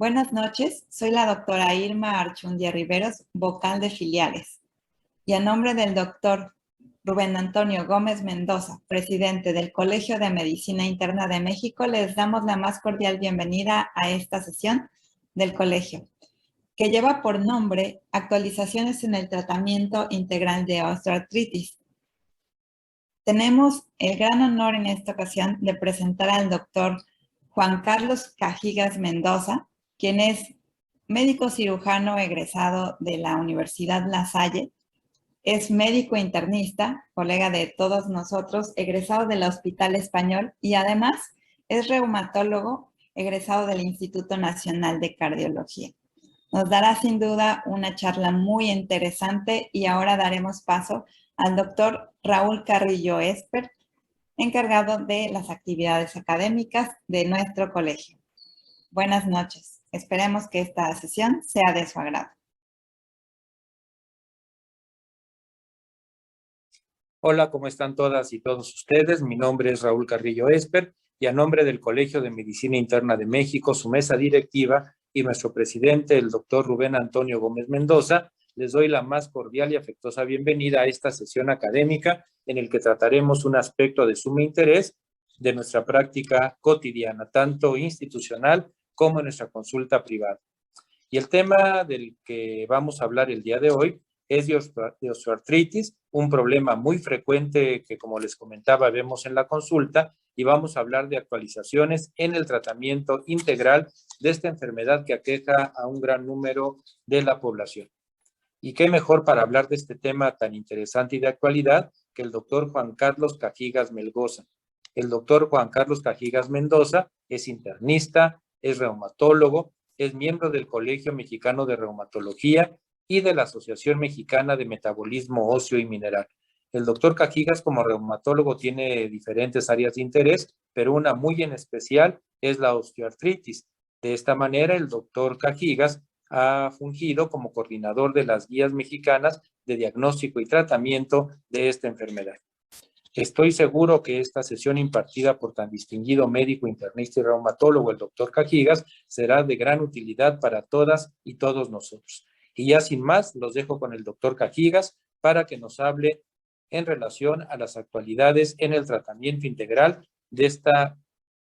Buenas noches, soy la doctora Irma Archundia Riveros, vocal de filiales. Y a nombre del doctor Rubén Antonio Gómez Mendoza, presidente del Colegio de Medicina Interna de México, les damos la más cordial bienvenida a esta sesión del colegio, que lleva por nombre Actualizaciones en el Tratamiento Integral de Osteoartritis. Tenemos el gran honor en esta ocasión de presentar al doctor Juan Carlos Cajigas Mendoza, quien es médico cirujano egresado de la Universidad La Salle, es médico internista, colega de todos nosotros, egresado del Hospital Español y además es reumatólogo egresado del Instituto Nacional de Cardiología. Nos dará sin duda una charla muy interesante y ahora daremos paso al doctor Raúl Carrillo Esper, encargado de las actividades académicas de nuestro colegio. Buenas noches. Esperemos que esta sesión sea de su agrado. Hola, ¿cómo están todas y todos ustedes? Mi nombre es Raúl Carrillo Esper y a nombre del Colegio de Medicina Interna de México, su mesa directiva y nuestro presidente, el doctor Rubén Antonio Gómez Mendoza, les doy la más cordial y afectuosa bienvenida a esta sesión académica en el que trataremos un aspecto de sumo interés de nuestra práctica cotidiana, tanto institucional como en nuestra consulta privada. Y el tema del que vamos a hablar el día de hoy es de osteoartritis, un problema muy frecuente que, como les comentaba, vemos en la consulta, y vamos a hablar de actualizaciones en el tratamiento integral de esta enfermedad que aqueja a un gran número de la población. Y qué mejor para hablar de este tema tan interesante y de actualidad que el doctor Juan Carlos Cajigas Mendoza. El doctor Juan Carlos Cajigas Mendoza es internista, es reumatólogo, es miembro del Colegio Mexicano de Reumatología y de la Asociación Mexicana de Metabolismo Óseo y Mineral. El doctor Cajigas como reumatólogo tiene diferentes áreas de interés, pero una muy en especial es la osteoartritis. De esta manera, el doctor Cajigas ha fungido como coordinador de las guías mexicanas de diagnóstico y tratamiento de esta enfermedad. Estoy seguro que esta sesión impartida por tan distinguido médico internista y reumatólogo, el doctor Cajigas, será de gran utilidad para todas y todos nosotros. Y ya sin más, los dejo con el doctor Cajigas para que nos hable en relación a las actualidades en el tratamiento integral de esta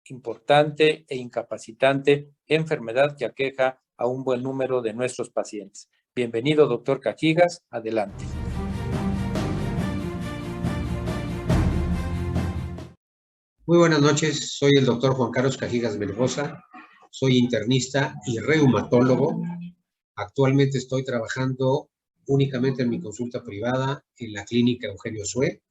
importante e incapacitante enfermedad que aqueja a un buen número de nuestros pacientes. Bienvenido, doctor Cajigas, adelante. Muy buenas noches, soy el doctor Juan Carlos Cajigas Mendoza, soy internista y reumatólogo. Actualmente estoy trabajando únicamente en mi consulta privada en la clínica Eugenio Sue,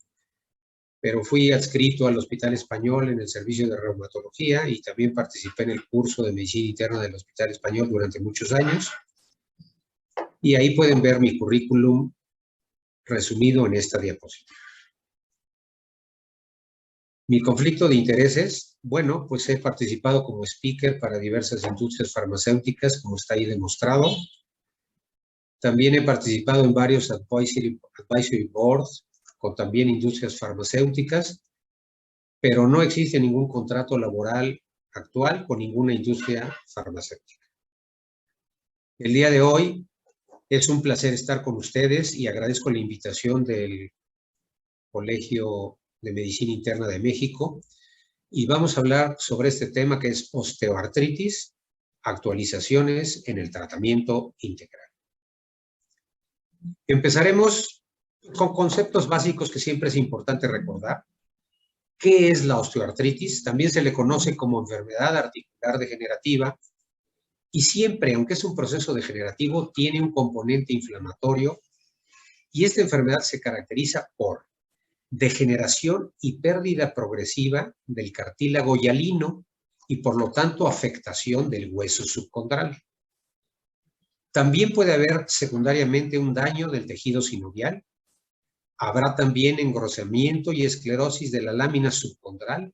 pero fui adscrito al Hospital Español en el servicio de reumatología y también participé en el curso de medicina interna del Hospital Español durante muchos años. Y ahí pueden ver mi currículum resumido en esta diapositiva. Mi conflicto de intereses, bueno, pues he participado como speaker para diversas industrias farmacéuticas, como está ahí demostrado. También he participado en varios advisory boards con también industrias farmacéuticas, pero no existe ningún contrato laboral actual con ninguna industria farmacéutica. El día de hoy es un placer estar con ustedes y agradezco la invitación del Colegio de Medicina Interna de México y vamos a hablar sobre este tema que es osteoartritis, actualizaciones en el tratamiento integral. Empezaremos con conceptos básicos que siempre es importante recordar. ¿Qué es la osteoartritis? También se le conoce como enfermedad articular degenerativa y siempre, aunque es un proceso degenerativo, tiene un componente inflamatorio y esta enfermedad se caracteriza por degeneración y pérdida progresiva del cartílago hialino y por lo tanto afectación del hueso subcondral. También puede haber secundariamente un daño del tejido sinovial. Habrá también engrosamiento y esclerosis de la lámina subcondral.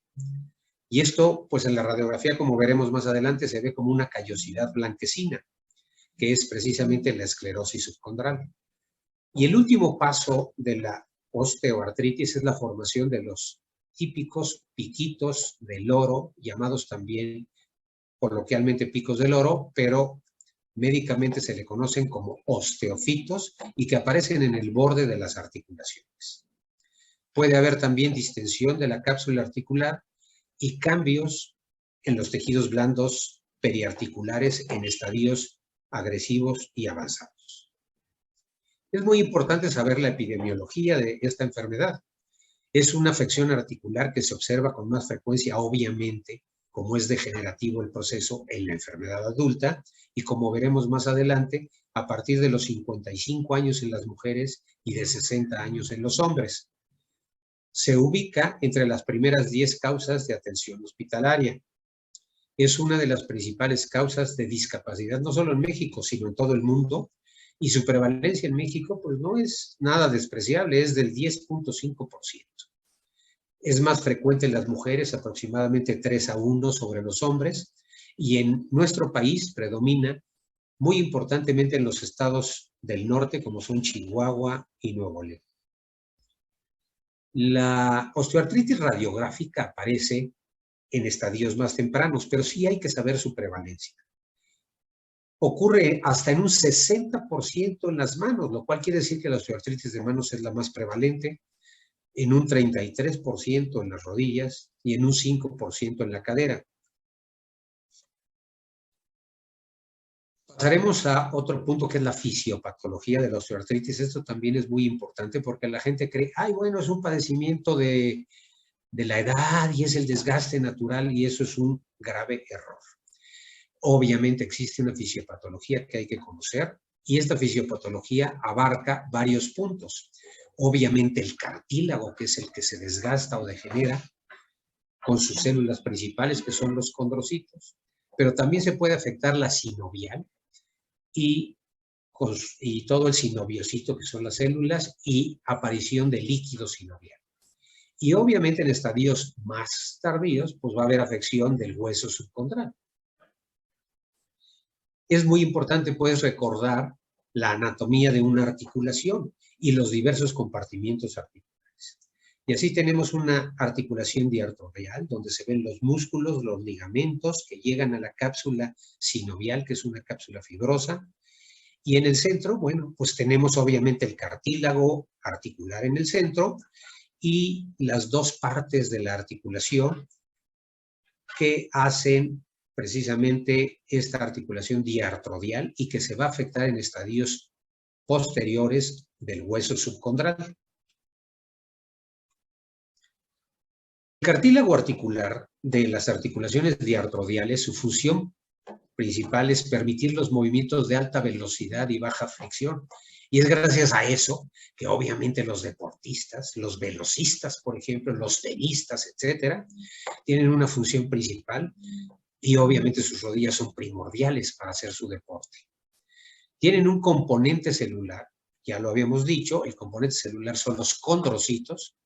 Y esto, pues en la radiografía, como veremos más adelante, se ve como una callosidad blanquecina, que es precisamente la esclerosis subcondral. Y el último paso de la osteoartritis es la formación de los típicos piquitos de loro, llamados también coloquialmente picos del oro, pero médicamente se le conocen como osteofitos y que aparecen en el borde de las articulaciones. Puede haber también distensión de la cápsula articular y cambios en los tejidos blandos periarticulares en estadios agresivos y avanzados. Es muy importante saber la epidemiología de esta enfermedad. Es una afección articular que se observa con más frecuencia, obviamente, como es degenerativo el proceso en la enfermedad adulta y como veremos más adelante, a partir de los 55 años en las mujeres y de 60 años en los hombres. Se ubica entre las primeras 10 causas de atención hospitalaria. Es una de las principales causas de discapacidad, no solo en México, sino en todo el mundo, y su prevalencia en México pues no es nada despreciable, es del 10.5%. Es más frecuente en las mujeres, aproximadamente 3-1 sobre los hombres, y en nuestro país predomina muy importantemente en los estados del norte, como son Chihuahua y Nuevo León. La osteoartritis radiográfica aparece en estadios más tempranos, pero sí hay que saber su prevalencia. Ocurre hasta en un 60% en las manos, lo cual quiere decir que la osteoartritis de manos es la más prevalente, en un 33% en las rodillas y en un 5% en la cadera. Pasaremos a otro punto que es la fisiopatología de la osteoartritis. Esto también es muy importante porque la gente cree, ay, bueno, es un padecimiento de la edad y es el desgaste natural, y eso es un grave error. Obviamente existe una fisiopatología que hay que conocer y esta fisiopatología abarca varios puntos. Obviamente el cartílago, que es el que se desgasta o degenera con sus células principales, que son los condrocitos, pero también se puede afectar la sinovial y todo el sinoviocito, que son las células, y aparición de líquido sinovial. Y obviamente en estadios más tardíos, pues va a haber afección del hueso subcondral. Es muy importante, pues, recordar la anatomía de una articulación y los diversos compartimientos articulares. Y así tenemos una articulación diartrodial, donde se ven los músculos, los ligamentos que llegan a la cápsula sinovial, que es una cápsula fibrosa. Y en el centro, bueno, pues tenemos obviamente el cartílago articular en el centro y las dos partes de la articulación que hacen precisamente esta articulación diartrodial y que se va a afectar en estadios posteriores del hueso subcondral. El cartílago articular de las articulaciones diartrodiales, su función principal es permitir los movimientos de alta velocidad y baja fricción. Y es gracias a eso que obviamente los deportistas, los velocistas, por ejemplo, los tenistas, etcétera, tienen una función principal y obviamente sus rodillas son primordiales para hacer su deporte. Tienen un componente celular, ya lo habíamos dicho, el componente celular son los condrocitos,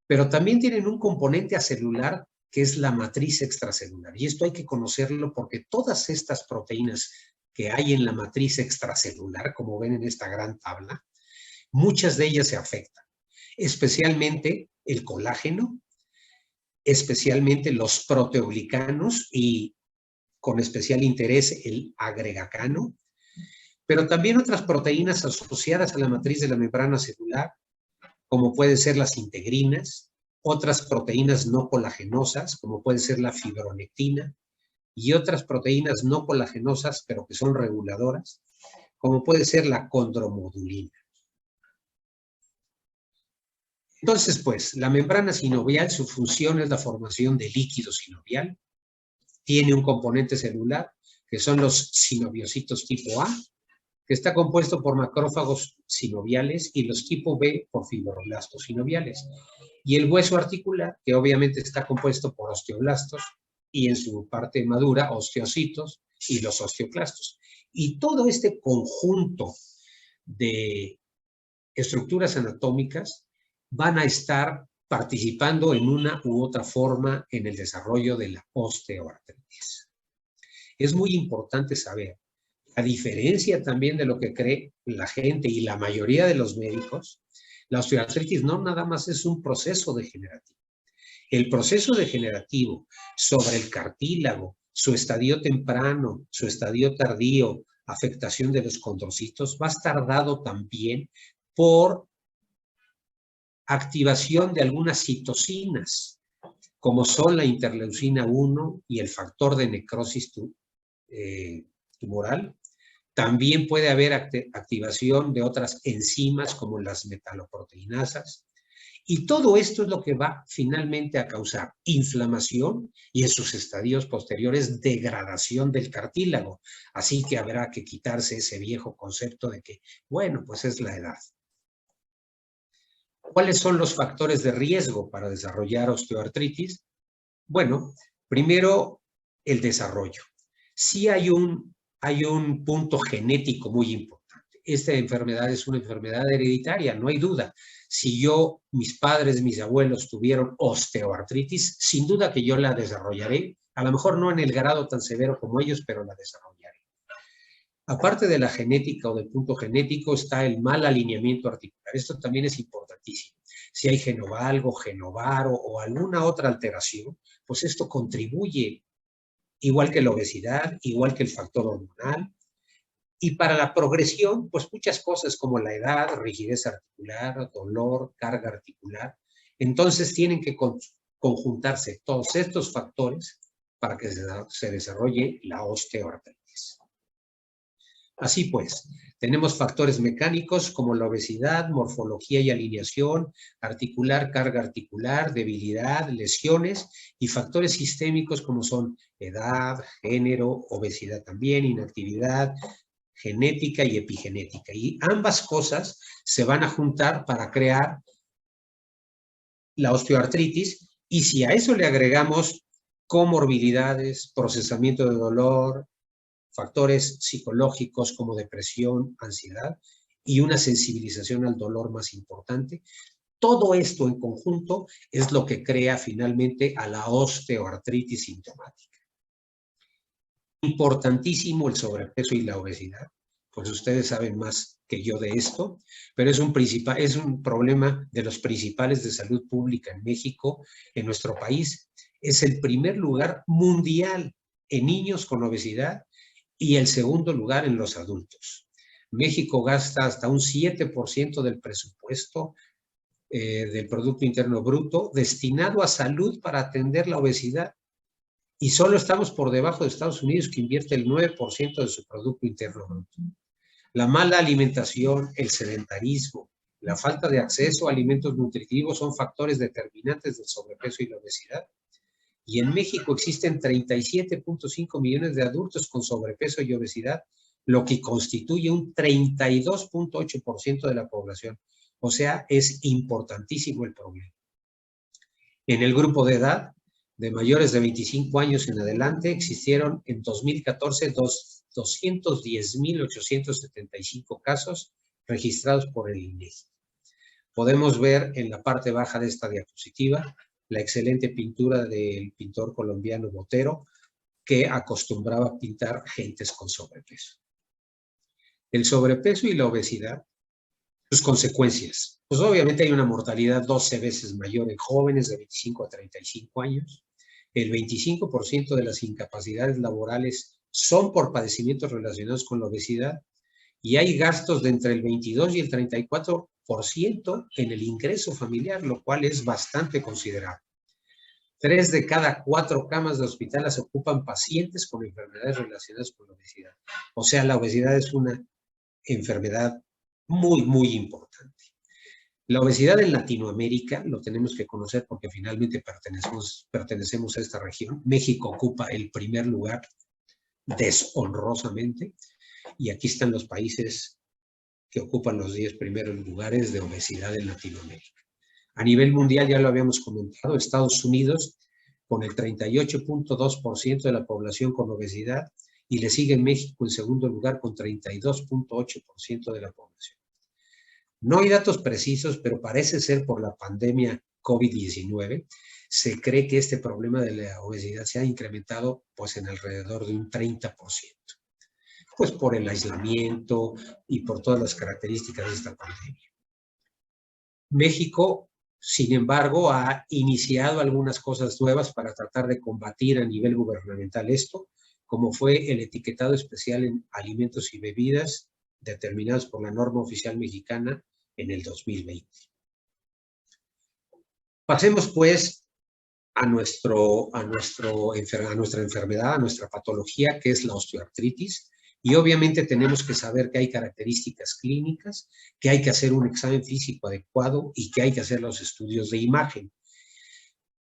pero también tienen un componente acelular que es la matriz extracelular. Y esto hay que conocerlo porque todas estas proteínas que hay en la matriz extracelular, como ven en esta gran tabla, muchas de ellas se afectan, especialmente el colágeno, especialmente los proteoglicanos y con especial interés el agregacano, pero también otras proteínas asociadas a la matriz de la membrana celular, como pueden ser las integrinas, otras proteínas no colagenosas, como puede ser la fibronectina, y otras proteínas no colagenosas, pero que son reguladoras, como puede ser la condromodulina. Entonces, pues, la membrana sinovial, su función es la formación de líquido sinovial. Tiene un componente celular, que son los sinoviocitos tipo A, que está compuesto por macrófagos sinoviales, y los tipo B por fibroblastos sinoviales. Y el hueso articular, que obviamente está compuesto por osteoblastos, y en su parte madura, osteocitos y los osteoclastos. Y todo este conjunto de estructuras anatómicas van a estar participando en una u otra forma en el desarrollo de la osteoartritis. Es muy importante saber, a diferencia también de lo que cree la gente y la mayoría de los médicos, la osteoartritis no nada más es un proceso degenerativo. El proceso degenerativo sobre el cartílago, su estadio temprano, su estadio tardío, afectación de los condrocitos, va a estar dado también por activación de algunas citocinas, como son la interleucina 1 y el factor de necrosis tumoral. También puede haber activación de otras enzimas como las metaloproteinasas. Y todo esto es lo que va finalmente a causar inflamación y en sus estadios posteriores degradación del cartílago. Así que habrá que quitarse ese viejo concepto de que, bueno, pues es la edad. ¿Cuáles son los factores de riesgo para desarrollar osteoartritis? Bueno, primero, el desarrollo. Sí hay un punto genético muy importante. Esta enfermedad es una enfermedad hereditaria, no hay duda. Si mis padres, mis abuelos tuvieron osteoartritis, sin duda que yo la desarrollaré, a lo mejor no en el grado tan severo como ellos, pero la desarrollaré. Aparte de la genética o del punto genético, está el mal alineamiento articular. Esto también es importantísimo. Si hay genovalgo, genovaro o alguna otra alteración, pues esto contribuye, igual que la obesidad, igual que el factor hormonal. Y para la progresión, pues muchas cosas como la edad, rigidez articular, dolor, carga articular. Entonces tienen que conjuntarse todos estos factores para que se desarrolle la osteoartritis. Así pues, tenemos factores mecánicos como la obesidad, morfología y alineación, articular, carga articular, debilidad, lesiones, y factores sistémicos como son edad, género, obesidad también, inactividad, genética y epigenética. Y ambas cosas se van a juntar para crear la osteoartritis, y si a eso le agregamos comorbilidades, procesamiento de dolor, factores psicológicos como depresión, ansiedad y una sensibilización al dolor más importante, todo esto en conjunto es lo que crea finalmente a la osteoartritis sintomática. Importantísimo el sobrepeso y la obesidad, pues ustedes saben más que yo de esto, pero es un problema de los principales de salud pública en México, en nuestro país. Es el primer lugar mundial en niños con obesidad y el segundo lugar en los adultos. México gasta hasta un 7% del presupuesto del Producto Interno Bruto destinado a salud para atender la obesidad. Y solo estamos por debajo de Estados Unidos, que invierte el 9% de su Producto Interno Bruto. La mala alimentación, el sedentarismo, la falta de acceso a alimentos nutritivos son factores determinantes del sobrepeso y la obesidad. Y en México existen 37.5 millones de adultos con sobrepeso y obesidad, lo que constituye un 32.8% de la población. O sea, es importantísimo el problema. En el grupo de edad, de mayores de 25 años en adelante, existieron en 2014 210.875 casos registrados por el INEGI. Podemos ver en la parte baja de esta diapositiva la excelente pintura del pintor colombiano Botero, que acostumbraba a pintar gentes con sobrepeso. El sobrepeso y la obesidad, sus consecuencias. Pues obviamente hay una mortalidad 12 veces mayor en jóvenes de 25 a 35 años. El 25% de las incapacidades laborales son por padecimientos relacionados con la obesidad, y hay gastos de entre el 22 y el 34% en el ingreso familiar, lo cual es bastante considerable. 3 de cada 4 camas de hospital se ocupan pacientes con enfermedades relacionadas con la obesidad. O sea, la obesidad es una enfermedad muy, muy importante. La obesidad en Latinoamérica lo tenemos que conocer porque finalmente pertenecemos a esta región. México ocupa el primer lugar deshonrosamente, y aquí están los países que ocupan los 10 primeros lugares de obesidad en Latinoamérica. A nivel mundial, ya lo habíamos comentado, Estados Unidos con el 38.2% de la población con obesidad, y le sigue México en segundo lugar con 32.8% de la población. No hay datos precisos, pero parece ser por la pandemia COVID-19, se cree que este problema de la obesidad se ha incrementado pues en alrededor de un 30%. Pues por el aislamiento y por todas las características de esta pandemia. México Sin embargo, ha iniciado algunas cosas nuevas para tratar de combatir a nivel gubernamental esto, como fue el etiquetado especial en alimentos y bebidas determinados por la norma oficial mexicana en el 2020. Pasemos, pues, a nuestra enfermedad, a nuestra patología, que es la osteoartritis. Y obviamente tenemos que saber que hay características clínicas, que hay que hacer un examen físico adecuado y que hay que hacer los estudios de imagen.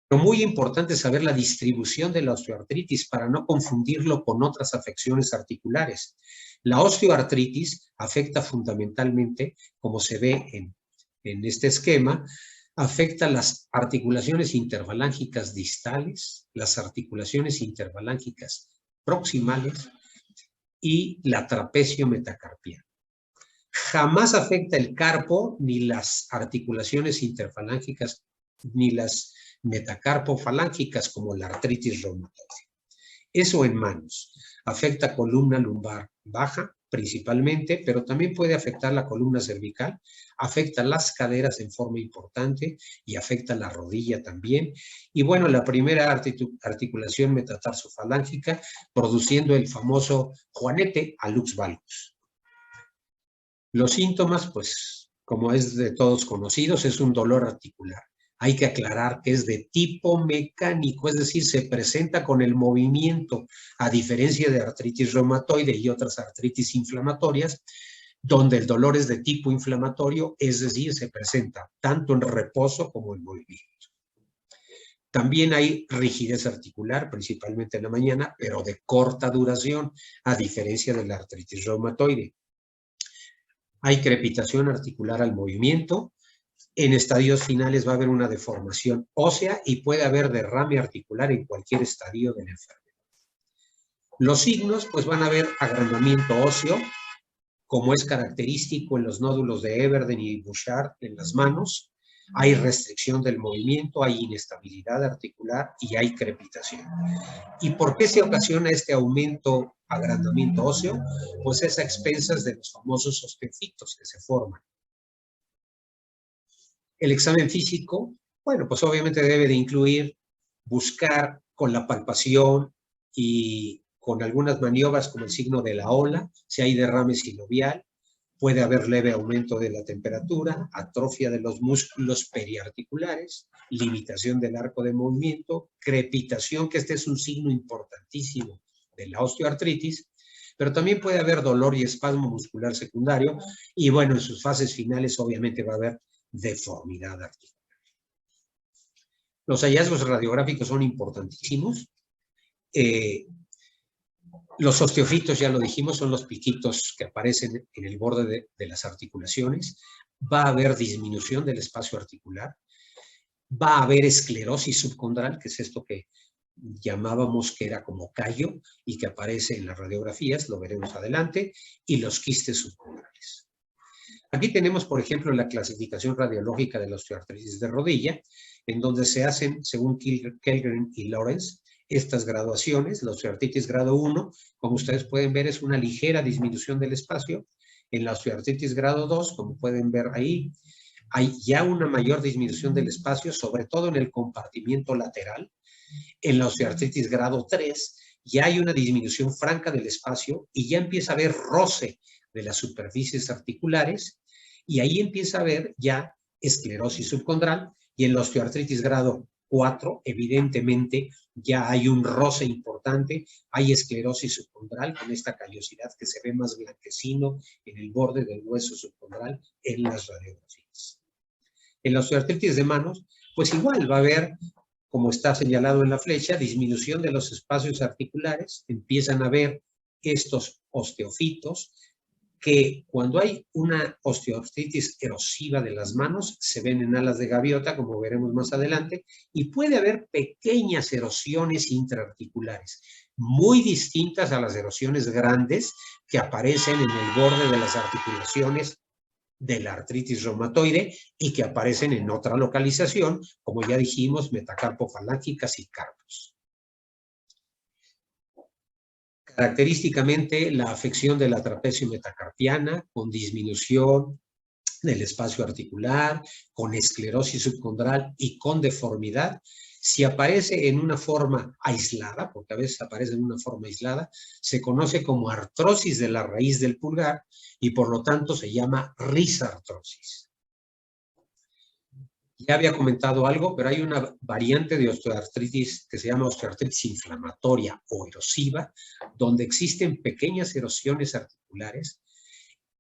Pero muy importante saber la distribución de la osteoartritis para no confundirlo con otras afecciones articulares. La osteoartritis afecta fundamentalmente, como se ve en este esquema, afecta las articulaciones interfalángicas distales, las articulaciones interfalángicas proximales y la trapecio metacarpiana. Jamás afecta el carpo, ni las articulaciones interfalángicas, ni las metacarpofalángicas, como la artritis reumatoide. Eso en manos. Afecta columna lumbar baja, principalmente, pero también puede afectar la columna cervical, afecta las caderas en forma importante y afecta la rodilla también. Y bueno, la primera articulación metatarsofalángica, produciendo el famoso juanete alux valgus. Los síntomas, pues, como es de todos conocidos, es un dolor articular. Hay que aclarar que es de tipo mecánico, es decir, se presenta con el movimiento, a diferencia de artritis reumatoide y otras artritis inflamatorias, donde el dolor es de tipo inflamatorio, es decir, se presenta tanto en reposo como en movimiento. También hay rigidez articular, principalmente en la mañana, pero de corta duración, a diferencia de la artritis reumatoide. Hay crepitación articular al movimiento. En estadios finales va a haber una deformación ósea y puede haber derrame articular en cualquier estadio de la enfermedad. Los signos, pues van a haber agrandamiento óseo, como es característico en los nódulos de Everden y Bouchard en las manos. Hay restricción del movimiento, hay inestabilidad articular y hay crepitación. ¿Y por qué se ocasiona este aumento, agrandamiento óseo? Pues es a expensas de los famosos osteofitos que se forman. El examen físico, bueno, pues obviamente debe de incluir buscar con la palpación y con algunas maniobras como el signo de la ola, si hay derrame sinovial, puede haber leve aumento de la temperatura, atrofia de los músculos periarticulares, limitación del arco de movimiento, crepitación, que este es un signo importantísimo de la osteoartritis, pero también puede haber dolor y espasmo muscular secundario y bueno, en sus fases finales obviamente va a haber deformidad articular. Los hallazgos radiográficos son importantísimos. Los osteofitos, ya lo dijimos, son los piquitos que aparecen en el borde de las articulaciones. Va a haber disminución del espacio articular. Va a haber esclerosis subcondral, que es esto que llamábamos que era como callo y que aparece en las radiografías, lo veremos adelante, y los quistes subcondrales. Aquí tenemos, por ejemplo, la clasificación radiológica de la osteoartritis de rodilla, en donde se hacen, según Kellgren y Lawrence, estas graduaciones. La osteoartritis grado 1, como ustedes pueden ver, es una ligera disminución del espacio. En la osteoartritis grado 2, como pueden ver ahí, hay ya una mayor disminución del espacio, sobre todo en el compartimiento lateral. En la osteoartritis grado 3, ya hay una disminución franca del espacio y ya empieza a haber roce de las superficies articulares y ahí empieza a haber ya esclerosis subcondral. Y en la osteoartritis grado 4, evidentemente, ya hay un roce importante, hay esclerosis subcondral con esta callosidad que se ve más blanquecino en el borde del hueso subcondral en las radiografías. En la osteoartritis de manos, pues igual va a haber, como está señalado en la flecha, disminución de los espacios articulares, empiezan a haber estos osteofitos, que cuando hay una osteoartritis erosiva de las manos, se ven en alas de gaviota, como veremos más adelante, y puede haber pequeñas erosiones intraarticulares, muy distintas a las erosiones grandes que aparecen en el borde de las articulaciones de la artritis reumatoide y que aparecen en otra localización, como ya dijimos, metacarpofalángicas y carpos. Característicamente, la afección de la trapecio metacarpiana con disminución del espacio articular, con esclerosis subcondral y con deformidad. Si aparece en una forma aislada, porque a veces aparece en una forma aislada, se conoce como artrosis de la raíz del pulgar y por lo tanto se llama risartrosis. Ya había comentado algo, pero hay una variante de osteoartritis que se llama osteoartritis inflamatoria o erosiva, donde existen pequeñas erosiones articulares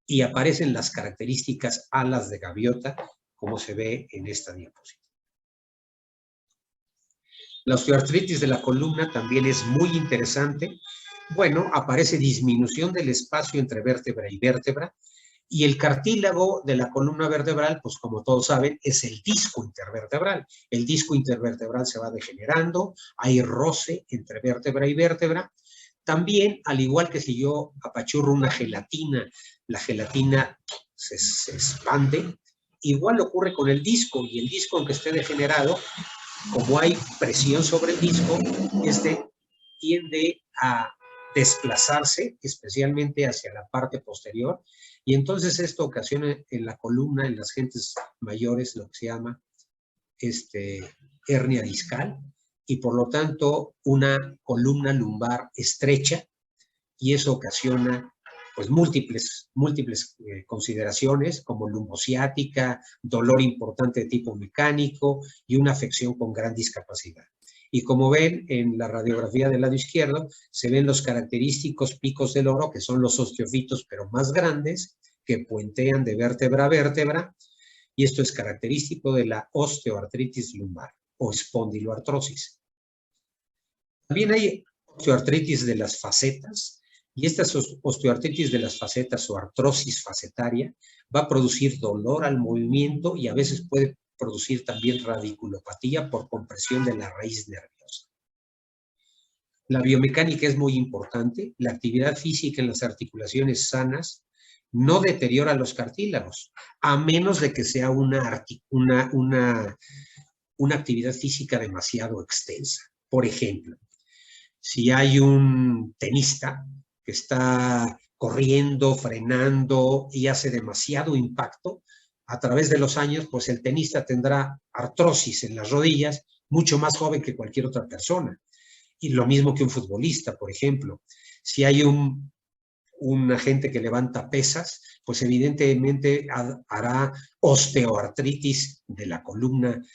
y aparecen las características alas de gaviota, como se ve en esta diapositiva. La osteoartritis de la columna también es muy interesante. Bueno, aparece disminución del espacio entre vértebra y vértebra, y el cartílago de la columna vertebral, pues como todos saben, es el disco intervertebral. El disco intervertebral se va degenerando, hay roce entre vértebra y vértebra. También, al igual que si yo apachurro una gelatina, la gelatina se expande, igual ocurre con el disco, y el disco, aunque esté degenerado, como hay presión sobre el disco, este tiende a desplazarse, especialmente hacia la parte posterior, y entonces esto ocasiona en la columna, en las gentes mayores, lo que se llama hernia discal, y por lo tanto una columna lumbar estrecha, y eso ocasiona pues múltiples consideraciones como lumbociática, dolor importante de tipo mecánico y una afección con gran discapacidad. Y como ven en la radiografía del lado izquierdo, se ven los característicos picos del oro, que son los osteofitos, pero más grandes, que puentean de vértebra a vértebra, y esto es característico de la osteoartritis lumbar o espondiloartrosis. También hay osteoartritis de las facetas, y esta osteoartritis de las facetas o artrosis facetaria va a producir dolor al movimiento y a veces puede producir también radiculopatía por compresión de la raíz nerviosa. La biomecánica es muy importante. La actividad física en las articulaciones sanas no deteriora los cartílagos, a menos de que sea una actividad física demasiado extensa. Por ejemplo, si hay un tenista que está corriendo, frenando y hace demasiado impacto, a través de los años, pues el tenista tendrá artrosis en las rodillas, mucho más joven que cualquier otra persona. Y lo mismo que un futbolista, por ejemplo. Si hay una gente que levanta pesas, pues evidentemente hará osteoartritis de la columna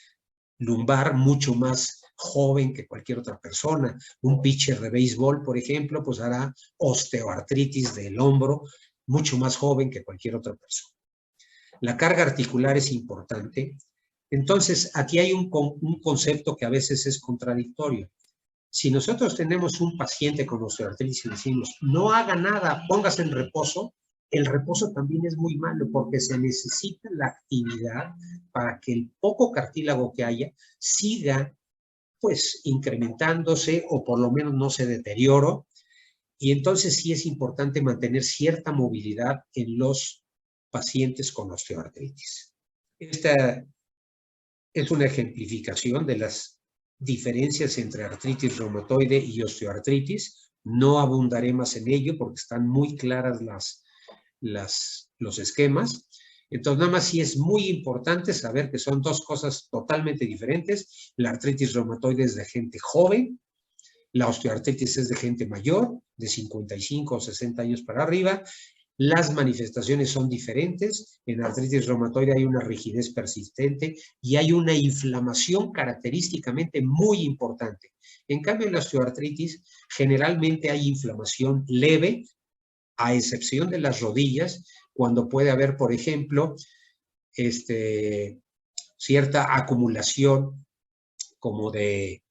lumbar mucho más joven que cualquier otra persona. Un pitcher de béisbol, por ejemplo, pues hará osteoartritis del hombro mucho más joven que cualquier otra persona. La carga articular es importante. Entonces, aquí hay un concepto que a veces es contradictorio. Si nosotros tenemos un paciente con osteoartritis y decimos, no haga nada, póngase en reposo, el reposo también es muy malo porque se necesita la actividad para que el poco cartílago que haya siga pues incrementándose o por lo menos no se deteriore. Y entonces sí es importante mantener cierta movilidad en los pacientes con osteoartritis. Esta es una ejemplificación de las diferencias entre artritis reumatoide y osteoartritis. No abundaré más en ello porque están muy claras los esquemas. Entonces, nada más sí es muy importante saber que son dos cosas totalmente diferentes. La artritis reumatoide es de gente joven, la osteoartritis es de gente mayor, de 55 o 60 años para arriba. Las manifestaciones son diferentes. En artritis reumatoide hay una rigidez persistente y hay una inflamación característicamente muy importante. En cambio, en la osteoartritis generalmente hay inflamación leve, a excepción de las rodillas, cuando puede haber, por ejemplo, cierta acumulación como de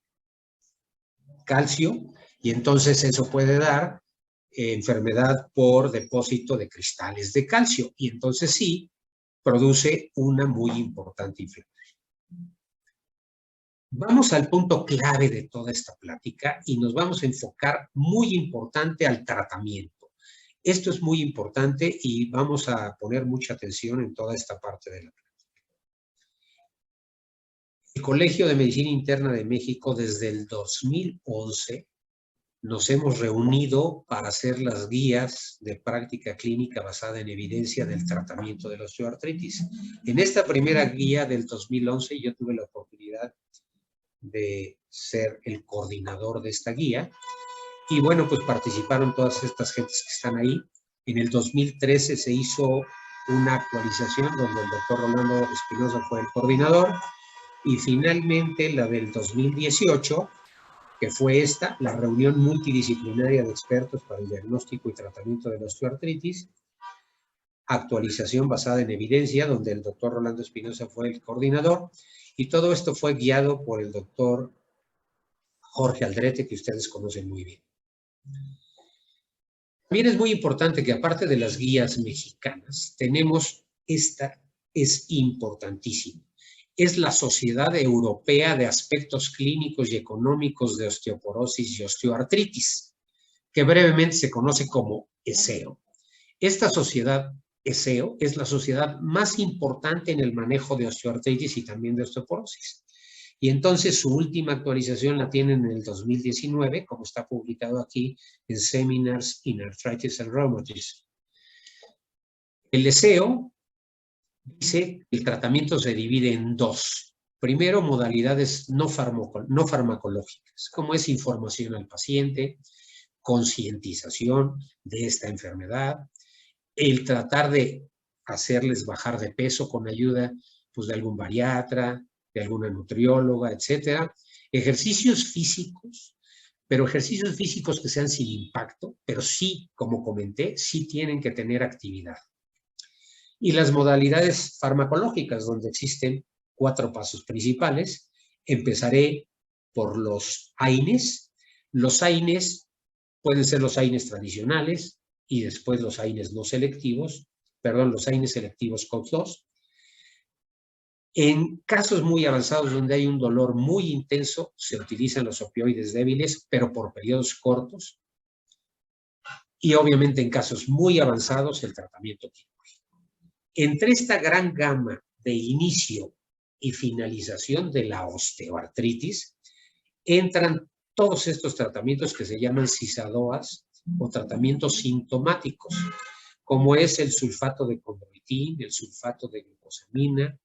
calcio, y entonces eso puede dar enfermedad por depósito de cristales de calcio, y entonces sí, produce una muy importante inflamación. Vamos al punto clave de toda esta plática y nos vamos a enfocar muy importante al tratamiento. Esto es muy importante y vamos a poner mucha atención en toda esta parte de la plática. El Colegio de Medicina Interna de México desde el 2011 nos hemos reunido para hacer las guías de práctica clínica basada en evidencia del tratamiento de la osteoartritis. En esta primera guía del 2011 yo tuve la oportunidad de ser el coordinador de esta guía y bueno, pues participaron todas estas gentes que están ahí. En el 2013 se hizo una actualización donde el doctor Rolando Espinosa fue el coordinador y finalmente la del 2018, que fue esta, la reunión multidisciplinaria de expertos para el diagnóstico y tratamiento de la osteoartritis, actualización basada en evidencia, donde el doctor Rolando Espinosa fue el coordinador, y todo esto fue guiado por el doctor Jorge Aldrete, que ustedes conocen muy bien. También es muy importante que aparte de las guías mexicanas, tenemos esta, es importantísima. Es la Sociedad Europea de Aspectos Clínicos y Económicos de Osteoporosis y Osteoartritis, que brevemente se conoce como ESEO. Esta sociedad ESEO es la sociedad más importante en el manejo de osteoartritis y también de osteoporosis. Y entonces su última actualización la tienen en el 2019, como está publicado aquí en Seminars in Arthritis and Rheumatism. El ESEO dice que el tratamiento se divide en dos. Primero, modalidades no farmacológicas, como es información al paciente, concientización de esta enfermedad, el tratar de hacerles bajar de peso con ayuda pues, de algún bariatra, de alguna nutrióloga, etcétera. Ejercicios físicos, pero ejercicios físicos que sean sin impacto, pero sí, como comenté, sí tienen que tener actividad. Y las modalidades farmacológicas, donde existen 4 pasos principales. Empezaré por los AINES. Los AINES pueden ser los AINES tradicionales y después los AINES no selectivos, perdón, los AINES selectivos COX-2. En casos muy avanzados donde hay un dolor muy intenso, se utilizan los opioides débiles, pero por periodos cortos. Y obviamente en casos muy avanzados, el tratamiento quirúrgico. Entre esta gran gama de inicio y finalización de la osteoartritis, entran todos estos tratamientos que se llaman CISADOAS o tratamientos sintomáticos, como es el sulfato de condroitín, el sulfato de glucosamina,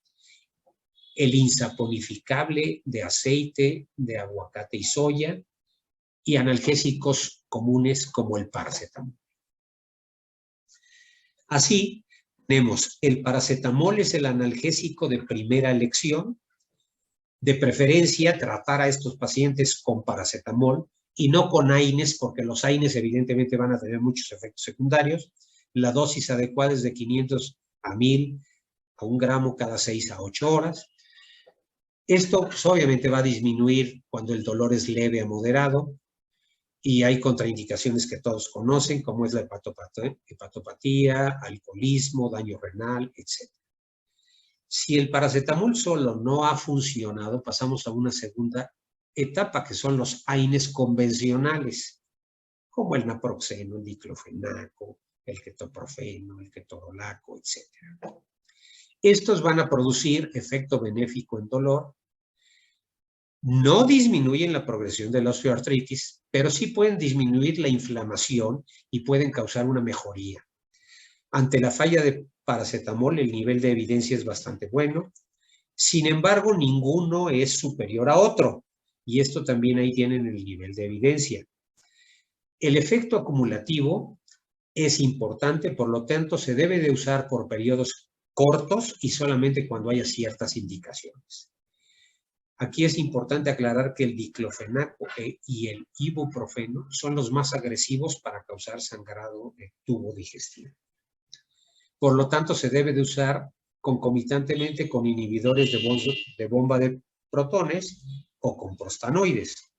el insaponificable de aceite de aguacate y soya, y analgésicos comunes como el paracetamol. Así, tenemos el paracetamol, es el analgésico de primera elección. De preferencia, tratar a estos pacientes con paracetamol y no con AINES, porque los AINES evidentemente van a tener muchos efectos secundarios. La dosis adecuada es de 500 a 1000 a 1 gramo cada 6 a 8 horas. Esto pues, obviamente va a disminuir cuando el dolor es leve a moderado y hay contraindicaciones que todos conocen, como es la hepatopatía, alcoholismo, daño renal, etc. Si el paracetamol solo no ha funcionado, pasamos a una segunda etapa, que son los AINES convencionales, como el naproxeno, el diclofenaco, el ketoprofeno, el ketorolaco, etc. Estos van a producir efecto benéfico en dolor, no disminuyen la progresión de la osteoartritis, pero sí pueden disminuir la inflamación y pueden causar una mejoría. Ante la falla de paracetamol, el nivel de evidencia es bastante bueno. Sin embargo, ninguno es superior a otro. Y esto también ahí tienen el nivel de evidencia. El efecto acumulativo es importante, por lo tanto, se debe de usar por periodos cortos y solamente cuando haya ciertas indicaciones. Aquí es importante aclarar que el diclofenaco y el ibuprofeno son los más agresivos para causar sangrado de tubo digestivo. Por lo tanto, se debe de usar concomitantemente con inhibidores de bomba de protones o con prostanoides.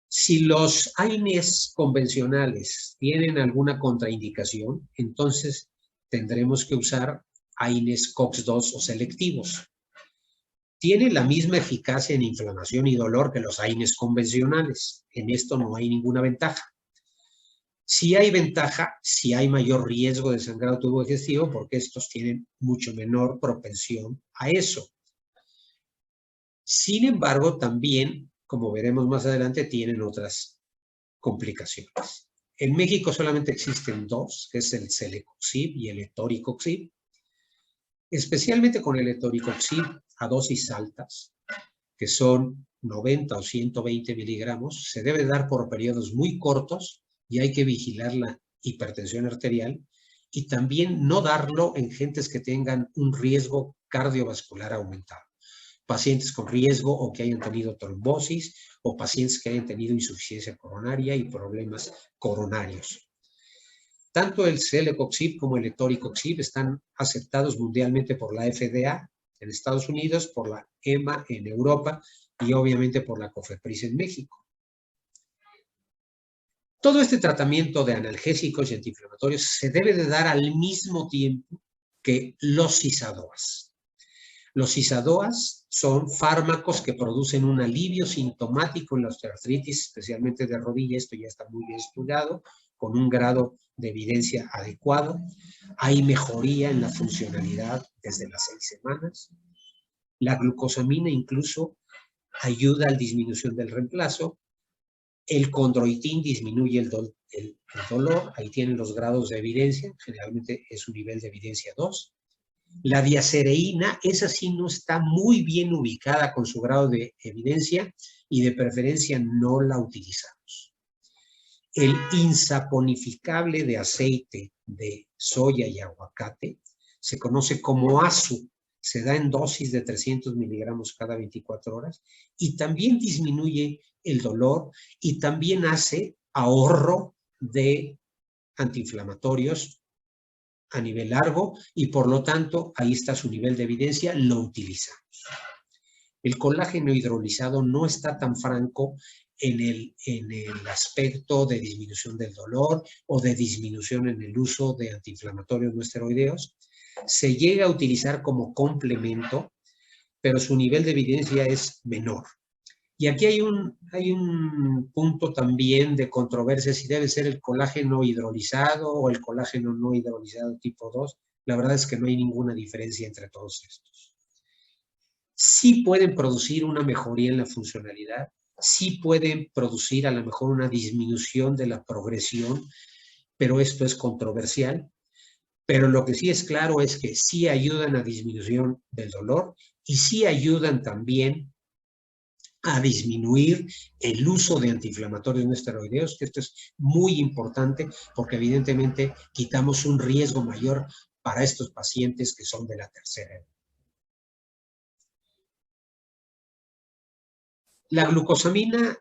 Si los AINES convencionales tienen alguna contraindicación, entonces tendremos que usar AINES COX-2 o selectivos. Tienen la misma eficacia en inflamación y dolor que los AINES convencionales. En esto no hay ninguna ventaja. Sí hay ventaja, si hay mayor riesgo de sangrado tubo digestivo, porque estos tienen mucho menor propensión a eso. Sin embargo, también como veremos más adelante, tienen otras complicaciones. En México solamente existen dos, que es el celecoxib y el etoricoxib. Especialmente con el etoricoxib a dosis altas, que son 90 o 120 miligramos, se debe dar por periodos muy cortos y hay que vigilar la hipertensión arterial y también no darlo en gentes que tengan un riesgo cardiovascular aumentado. Pacientes con riesgo o que hayan tenido trombosis o pacientes que hayan tenido insuficiencia coronaria y problemas coronarios. Tanto el celecoxib como el etoricoxib están aceptados mundialmente por la FDA en Estados Unidos, por la EMA en Europa y obviamente por la COFEPRIS en México. Todo este tratamiento de analgésicos y antiinflamatorios se debe de dar al mismo tiempo que los cisadoas. Los cisadoas son fármacos que producen un alivio sintomático en la osteoartritis, especialmente de rodilla. Esto ya está muy bien estudiado, con un grado de evidencia adecuado. Hay mejoría en la funcionalidad desde las 6 semanas. La glucosamina incluso ayuda a la disminución del reemplazo. El condroitín disminuye el dolor. Ahí tienen los grados de evidencia. Generalmente es un nivel de evidencia 2. La diacereína, esa sí no está muy bien ubicada con su grado de evidencia y de preferencia no la utilizamos. El insaponificable de aceite de soya y aguacate se conoce como ASU, se da en dosis de 300 miligramos cada 24 horas y también disminuye el dolor y también hace ahorro de antiinflamatorios a nivel largo y por lo tanto ahí está su nivel de evidencia, lo utilizamos. El colágeno hidrolizado no está tan franco en el aspecto de disminución del dolor o de disminución en el uso de antiinflamatorios no esteroideos. Se llega a utilizar como complemento, pero su nivel de evidencia es menor. Y aquí hay un punto también de controversia si debe ser el colágeno hidrolizado o el colágeno no hidrolizado tipo 2. La verdad es que no hay ninguna diferencia entre todos estos. Sí pueden producir una mejoría en la funcionalidad, sí pueden producir a lo mejor una disminución de la progresión, pero esto es controversial. Pero lo que sí es claro es que sí ayudan a disminución del dolor y sí ayudan también a disminuir el uso de antiinflamatorios no esteroideos, que esto es muy importante porque evidentemente quitamos un riesgo mayor para estos pacientes que son de la tercera edad. La glucosamina,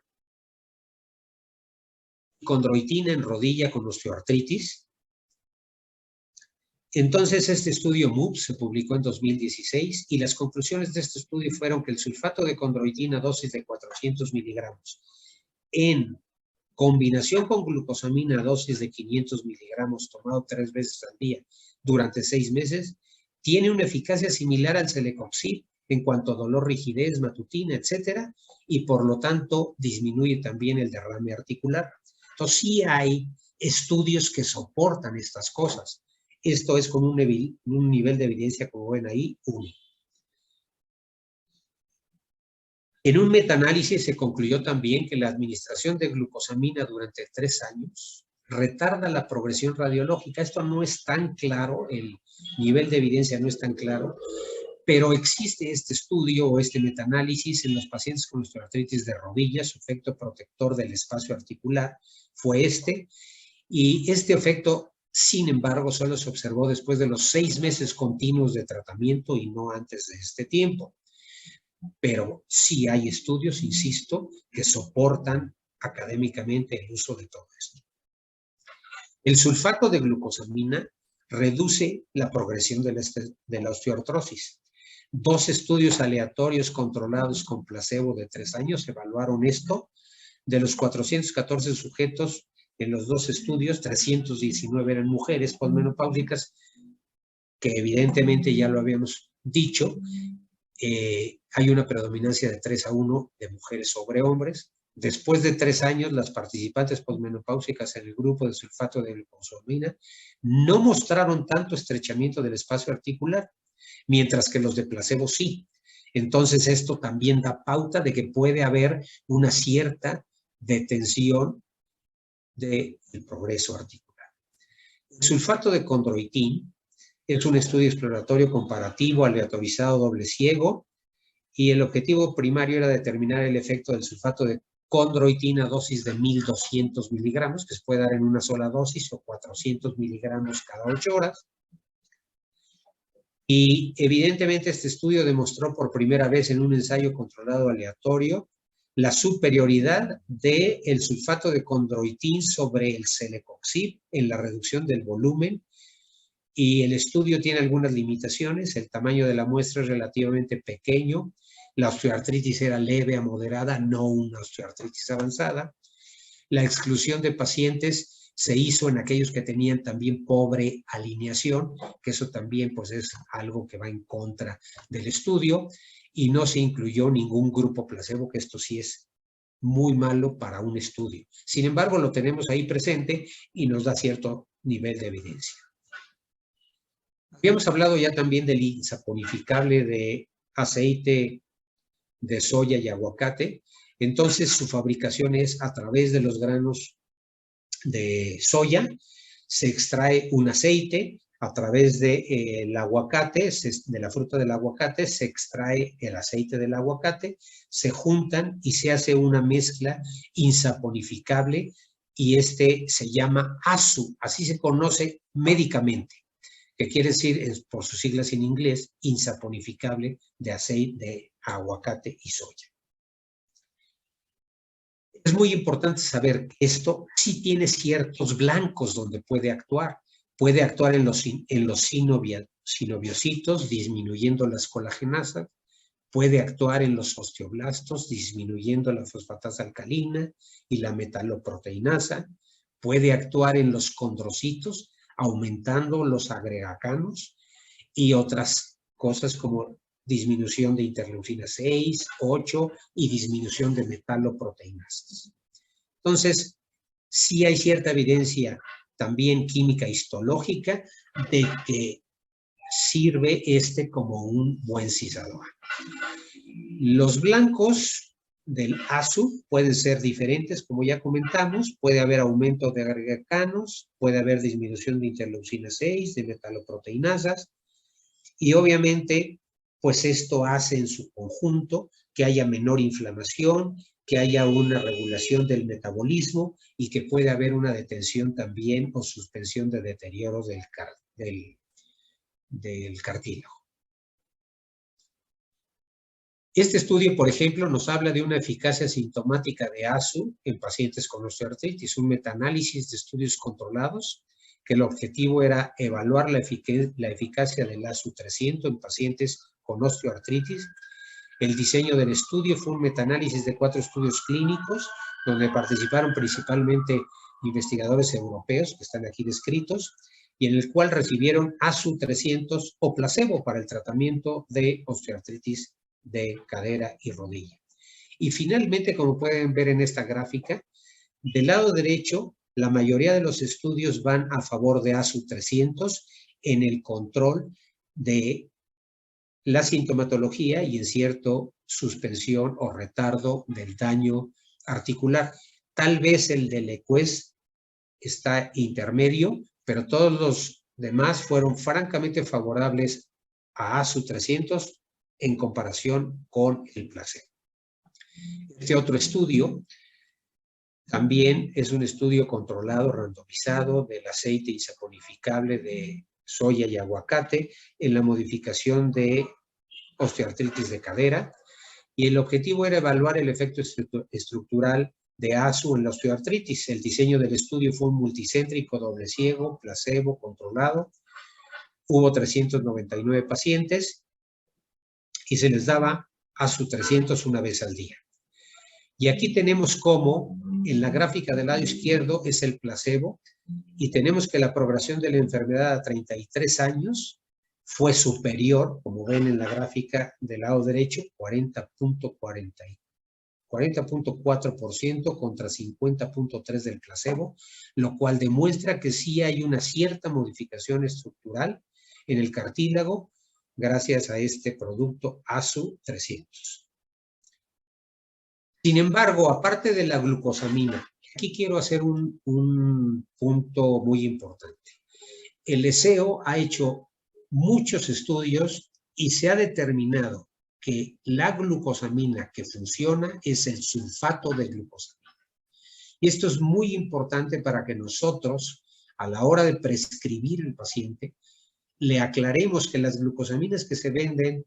condroitina en rodilla con osteoartritis. Entonces, este estudio MOOPS se publicó en 2016 y las conclusiones de este estudio fueron que el sulfato de condroitina dosis de 400 miligramos en combinación con glucosamina dosis de 500 miligramos tomado 3 veces al día durante 6 meses tiene una eficacia similar al celecoxib en cuanto a dolor, rigidez, matutina, etcétera, y por lo tanto disminuye también el derrame articular. Entonces, sí hay estudios que soportan estas cosas. Esto es con un nivel de evidencia, como ven ahí, 1. En un metaanálisis se concluyó también que la administración de glucosamina durante 3 años retarda la progresión radiológica. Esto no es tan claro, el nivel de evidencia no es tan claro, pero existe este estudio o este metaanálisis en los pacientes con osteoartritis de rodillas. Su efecto protector del espacio articular fue y este efecto, sin embargo, solo se observó después de los 6 meses continuos de tratamiento y no antes de este tiempo. Pero sí hay estudios, insisto, que soportan académicamente el uso de todo esto. El sulfato de glucosamina reduce la progresión de la osteoartrosis. 2 estudios aleatorios controlados con placebo de 3 años evaluaron esto. De los 414 sujetos en los 2 estudios, 319 eran mujeres posmenopáusicas, que evidentemente ya lo habíamos dicho, hay una predominancia de 3-1 de mujeres sobre hombres. Después de 3 años, las participantes posmenopáusicas en el grupo de sulfato de glucosamina no mostraron tanto estrechamiento del espacio articular, mientras que los de placebo sí. Entonces, esto también da pauta de que puede haber una cierta detención del progreso articular. El sulfato de condroitín es un estudio exploratorio comparativo, aleatorizado, doble ciego, y el objetivo primario era determinar el efecto del sulfato de condroitina a dosis de 1.200 miligramos, que se puede dar en una sola dosis, o 400 miligramos cada 8 horas. Y evidentemente este estudio demostró por primera vez en un ensayo controlado aleatorio la superioridad del sulfato de condroitín sobre el celecoxib en la reducción del volumen. Y el estudio tiene algunas limitaciones. El tamaño de la muestra es relativamente pequeño. La osteoartritis era leve a moderada, no una osteoartritis avanzada. La exclusión de pacientes se hizo en aquellos que tenían también pobre alineación, que eso también pues es algo que va en contra del estudio, y no se incluyó ningún grupo placebo, que esto sí es muy malo para un estudio. Sin embargo, lo tenemos ahí presente y nos da cierto nivel de evidencia. Habíamos hablado ya también del insaponificable de aceite de soya y aguacate. Entonces, su fabricación es a través de los granos de soya, se extrae un aceite, a través del aguacate, de la fruta del aguacate, se extrae el aceite del aguacate, se juntan y se hace una mezcla insaponificable, y este se llama ASU, así se conoce médicamente, que quiere decir, por sus siglas en inglés, insaponificable de aceite de aguacate y soya. Es muy importante saber que esto sí tiene ciertos blancos donde puede actuar. Puede actuar en los sinoviocitos, disminuyendo las colagenasas. Puede actuar en los osteoblastos, disminuyendo la fosfatasa alcalina y la metaloproteinasa. Puede actuar en los condrocitos, aumentando los agregacanos y otras cosas como disminución de interleucina 6, 8 y disminución de metaloproteinasas. Entonces, sí hay cierta evidencia también química histológica de que sirve como un buen cisador. Los blancos del ASU pueden ser diferentes, como ya comentamos. Puede haber aumento de agregacanos, puede haber disminución de interleucina 6, de metaloproteinasas, y obviamente pues esto hace en su conjunto que haya menor inflamación, que haya una regulación del metabolismo y que puede haber una detención también o suspensión de deterioro del cartílago. Este estudio, por ejemplo, nos habla de una eficacia sintomática de ASU en pacientes con osteoartritis, un metaanálisis de estudios controlados, que el objetivo era evaluar la eficacia del ASU 300 en pacientes con osteoartritis. El diseño del estudio fue un metaanálisis de 4 estudios clínicos, donde participaron principalmente investigadores europeos, que están aquí descritos, y en el cual recibieron ASU 300 o placebo para el tratamiento de osteoartritis de cadera y rodilla. Y finalmente, como pueden ver en esta gráfica, del lado derecho, la mayoría de los estudios van a favor de ASU 300 en el control de la sintomatología y en cierto suspensión o retardo del daño articular. Tal vez el del EQUES está intermedio, pero todos los demás fueron francamente favorables a ASU 300 en comparación con el placebo. Este otro estudio también es un estudio controlado, randomizado, del aceite insaponificable de soya y aguacate en la modificación de osteoartritis de cadera, y el objetivo era evaluar el efecto estructural de ASU en la osteoartritis. El diseño del estudio fue un multicéntrico, doble ciego, placebo, controlado. Hubo 399 pacientes y se les daba ASU 300 una vez al día. Y aquí tenemos cómo en la gráfica del lado izquierdo es el placebo, y tenemos que la progresión de la enfermedad a 33 años fue superior, como ven en la gráfica del lado derecho, 40.4% contra 50.3% del placebo, lo cual demuestra que sí hay una cierta modificación estructural en el cartílago gracias a este producto ASU 300. Sin embargo, aparte de la glucosamina, aquí quiero hacer un punto muy importante. El ESEO ha hecho muchos estudios y se ha determinado que la glucosamina que funciona es el sulfato de glucosamina. Y esto es muy importante para que nosotros, a la hora de prescribir al paciente, le aclaremos que las glucosaminas que se venden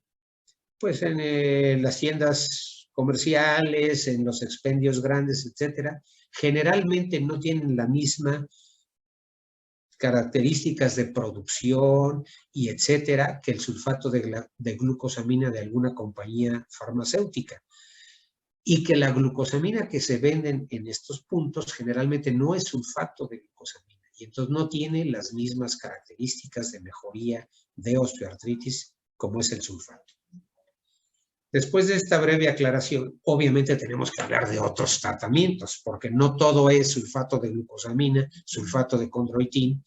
pues en las tiendas comerciales, en los expendios grandes, etcétera, generalmente no tienen la misma características de producción y etcétera que el sulfato de glucosamina de alguna compañía farmacéutica. Y que la glucosamina que se venden en estos puntos generalmente no es sulfato de glucosamina y entonces no tiene las mismas características de mejoría de osteoartritis como es el sulfato. Después de esta breve aclaración, obviamente tenemos que hablar de otros tratamientos, porque no todo es sulfato de glucosamina, sulfato de condroitín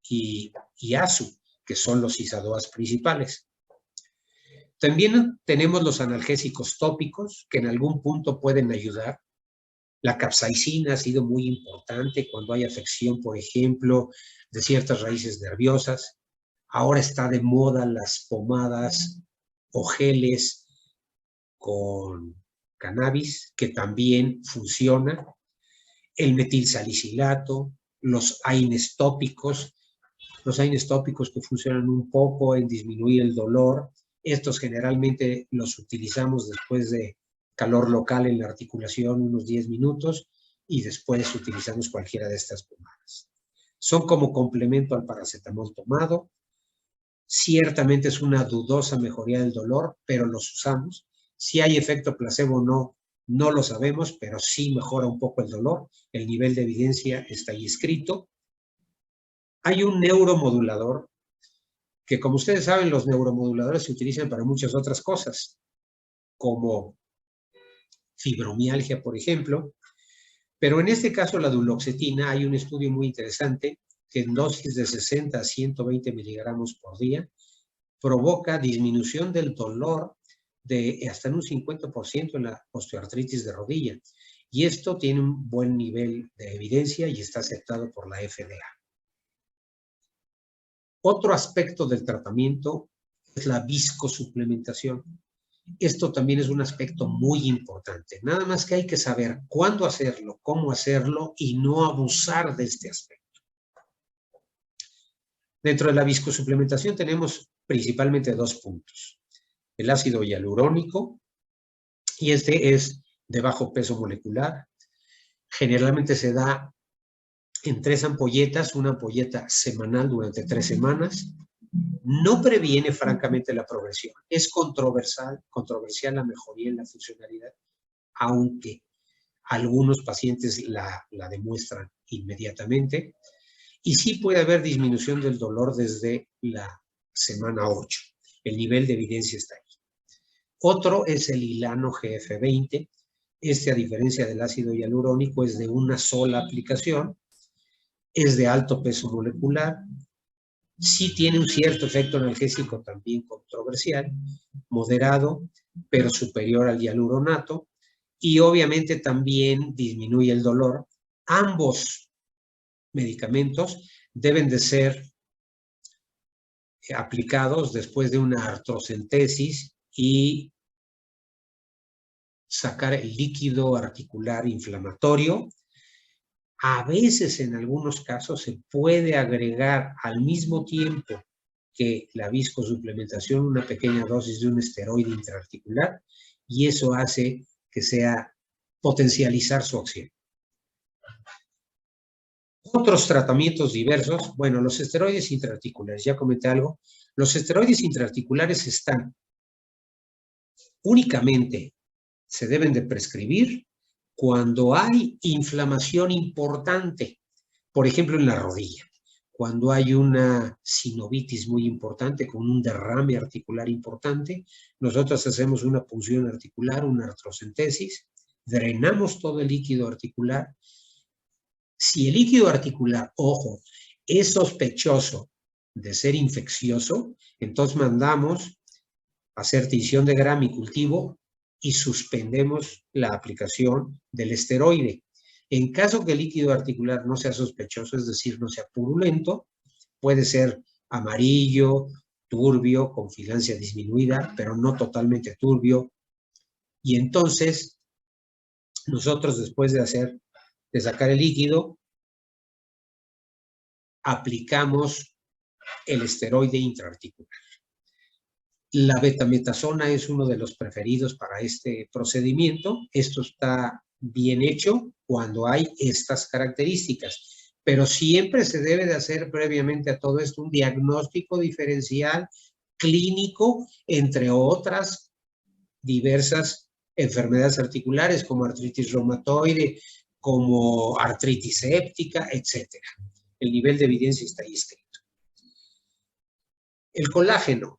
y ASU, que son los ISADOAs principales. También tenemos los analgésicos tópicos, que en algún punto pueden ayudar. La capsaicina ha sido muy importante cuando hay afección, por ejemplo, de ciertas raíces nerviosas. Ahora está de moda las pomadas o geles con cannabis, que también funciona, el metilsalicilato, los AINES tópicos que funcionan un poco en disminuir el dolor. Estos generalmente los utilizamos después de calor local en la articulación unos 10 minutos y después utilizamos cualquiera de estas pomadas. Son como complemento al paracetamol tomado. Ciertamente es una dudosa mejoría del dolor, pero los usamos. Si hay efecto placebo o no, no lo sabemos, pero sí mejora un poco el dolor. El nivel de evidencia está ahí escrito. Hay un neuromodulador que, como ustedes saben, los neuromoduladores se utilizan para muchas otras cosas, como fibromialgia, por ejemplo. Pero en este caso, la duloxetina, hay un estudio muy interesante que en dosis de 60 a 120 miligramos por día provoca disminución del dolor de hasta en un 50% en la osteoartritis de rodilla. Y esto tiene un buen nivel de evidencia y está aceptado por la FDA. Otro aspecto del tratamiento es la viscosuplementación. Esto también es un aspecto muy importante. Nada más que hay que saber cuándo hacerlo, cómo hacerlo y no abusar de este aspecto. Dentro de la viscosuplementación tenemos principalmente dos puntos. El ácido hialurónico, y este es de bajo peso molecular. Generalmente se da en 3 ampolletas, una ampolleta semanal durante 3 semanas. No previene, francamente, la progresión. Es controversial la mejoría en la funcionalidad, aunque algunos pacientes la demuestran inmediatamente. Y sí puede haber disminución del dolor desde la semana 8. El nivel de evidencia está ahí. Otro es el hilano GF20. Este, a diferencia del ácido hialurónico, es de una sola aplicación. Es de alto peso molecular. Sí tiene un cierto efecto analgésico también controversial, moderado, pero superior al hialuronato. Y obviamente también disminuye el dolor. Ambos medicamentos deben de ser aplicados después de una artrocentesis y sacar el líquido articular inflamatorio. A veces, en algunos casos, se puede agregar al mismo tiempo que la viscosuplementación una pequeña dosis de un esteroide intraarticular y eso hace que sea potencializar su acción. Otros tratamientos diversos, bueno, los esteroides intraarticulares, ya comenté algo. Los esteroides intraarticulares únicamente se deben de prescribir cuando hay inflamación importante, por ejemplo en la rodilla, cuando hay una sinovitis muy importante con un derrame articular importante, nosotros hacemos una punción articular, una artrocentesis, drenamos todo el líquido articular. Si el líquido articular, ojo, es sospechoso de ser infeccioso, entonces mandamos hacer tinción de grama y cultivo y suspendemos la aplicación del esteroide. En caso que el líquido articular no sea sospechoso, es decir, no sea purulento, puede ser amarillo, turbio, con filancia disminuida, pero no totalmente turbio. Y entonces, nosotros después de sacar el líquido, aplicamos el esteroide intraarticular. La betametasona es uno de los preferidos para este procedimiento. Esto está bien hecho cuando hay estas características, pero siempre se debe de hacer previamente a todo esto un diagnóstico diferencial clínico, entre otras diversas enfermedades articulares como artritis reumatoide, como artritis séptica, etc. El nivel de evidencia está ahí escrito. El colágeno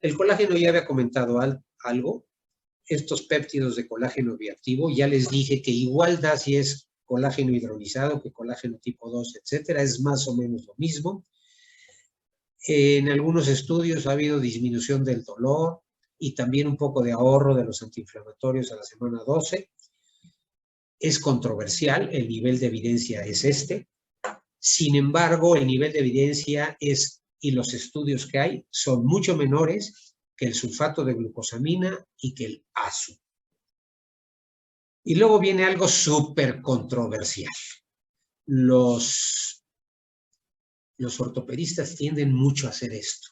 ya había comentado algo. Estos péptidos de colágeno bioactivo, ya les dije que igual da si es colágeno hidrolizado que colágeno tipo 2, etcétera, es más o menos lo mismo. En algunos estudios ha habido disminución del dolor y también un poco de ahorro de los antiinflamatorios a la semana 12. Es controversial, el nivel de evidencia es este. Sin embargo, el nivel de evidencia y los estudios que hay son mucho menores que el sulfato de glucosamina y que el ASU. Y luego viene algo súper controversial. Los ortopedistas tienden mucho a hacer esto.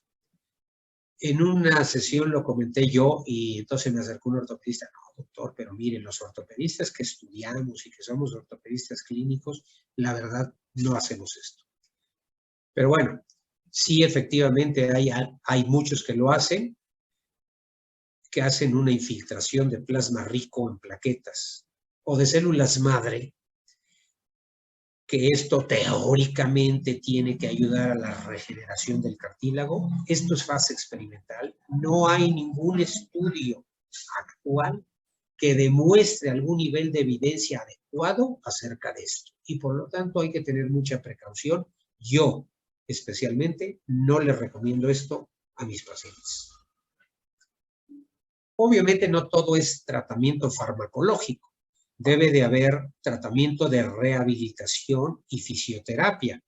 En una sesión lo comenté yo y entonces me acercó un ortopedista. No, doctor, pero miren, los ortopedistas que estudiamos y que somos ortopedistas clínicos, la verdad no hacemos esto. Pero bueno, sí, efectivamente hay muchos que lo hacen, que hacen una infiltración de plasma rico en plaquetas o de células madre, que esto teóricamente tiene que ayudar a la regeneración del cartílago. Esto es fase experimental. No hay ningún estudio actual que demuestre algún nivel de evidencia adecuado acerca de esto. Y por lo tanto hay que tener mucha precaución. Yo, especialmente, no les recomiendo esto a mis pacientes. Obviamente no todo es tratamiento farmacológico. Debe de haber tratamiento de rehabilitación y fisioterapia.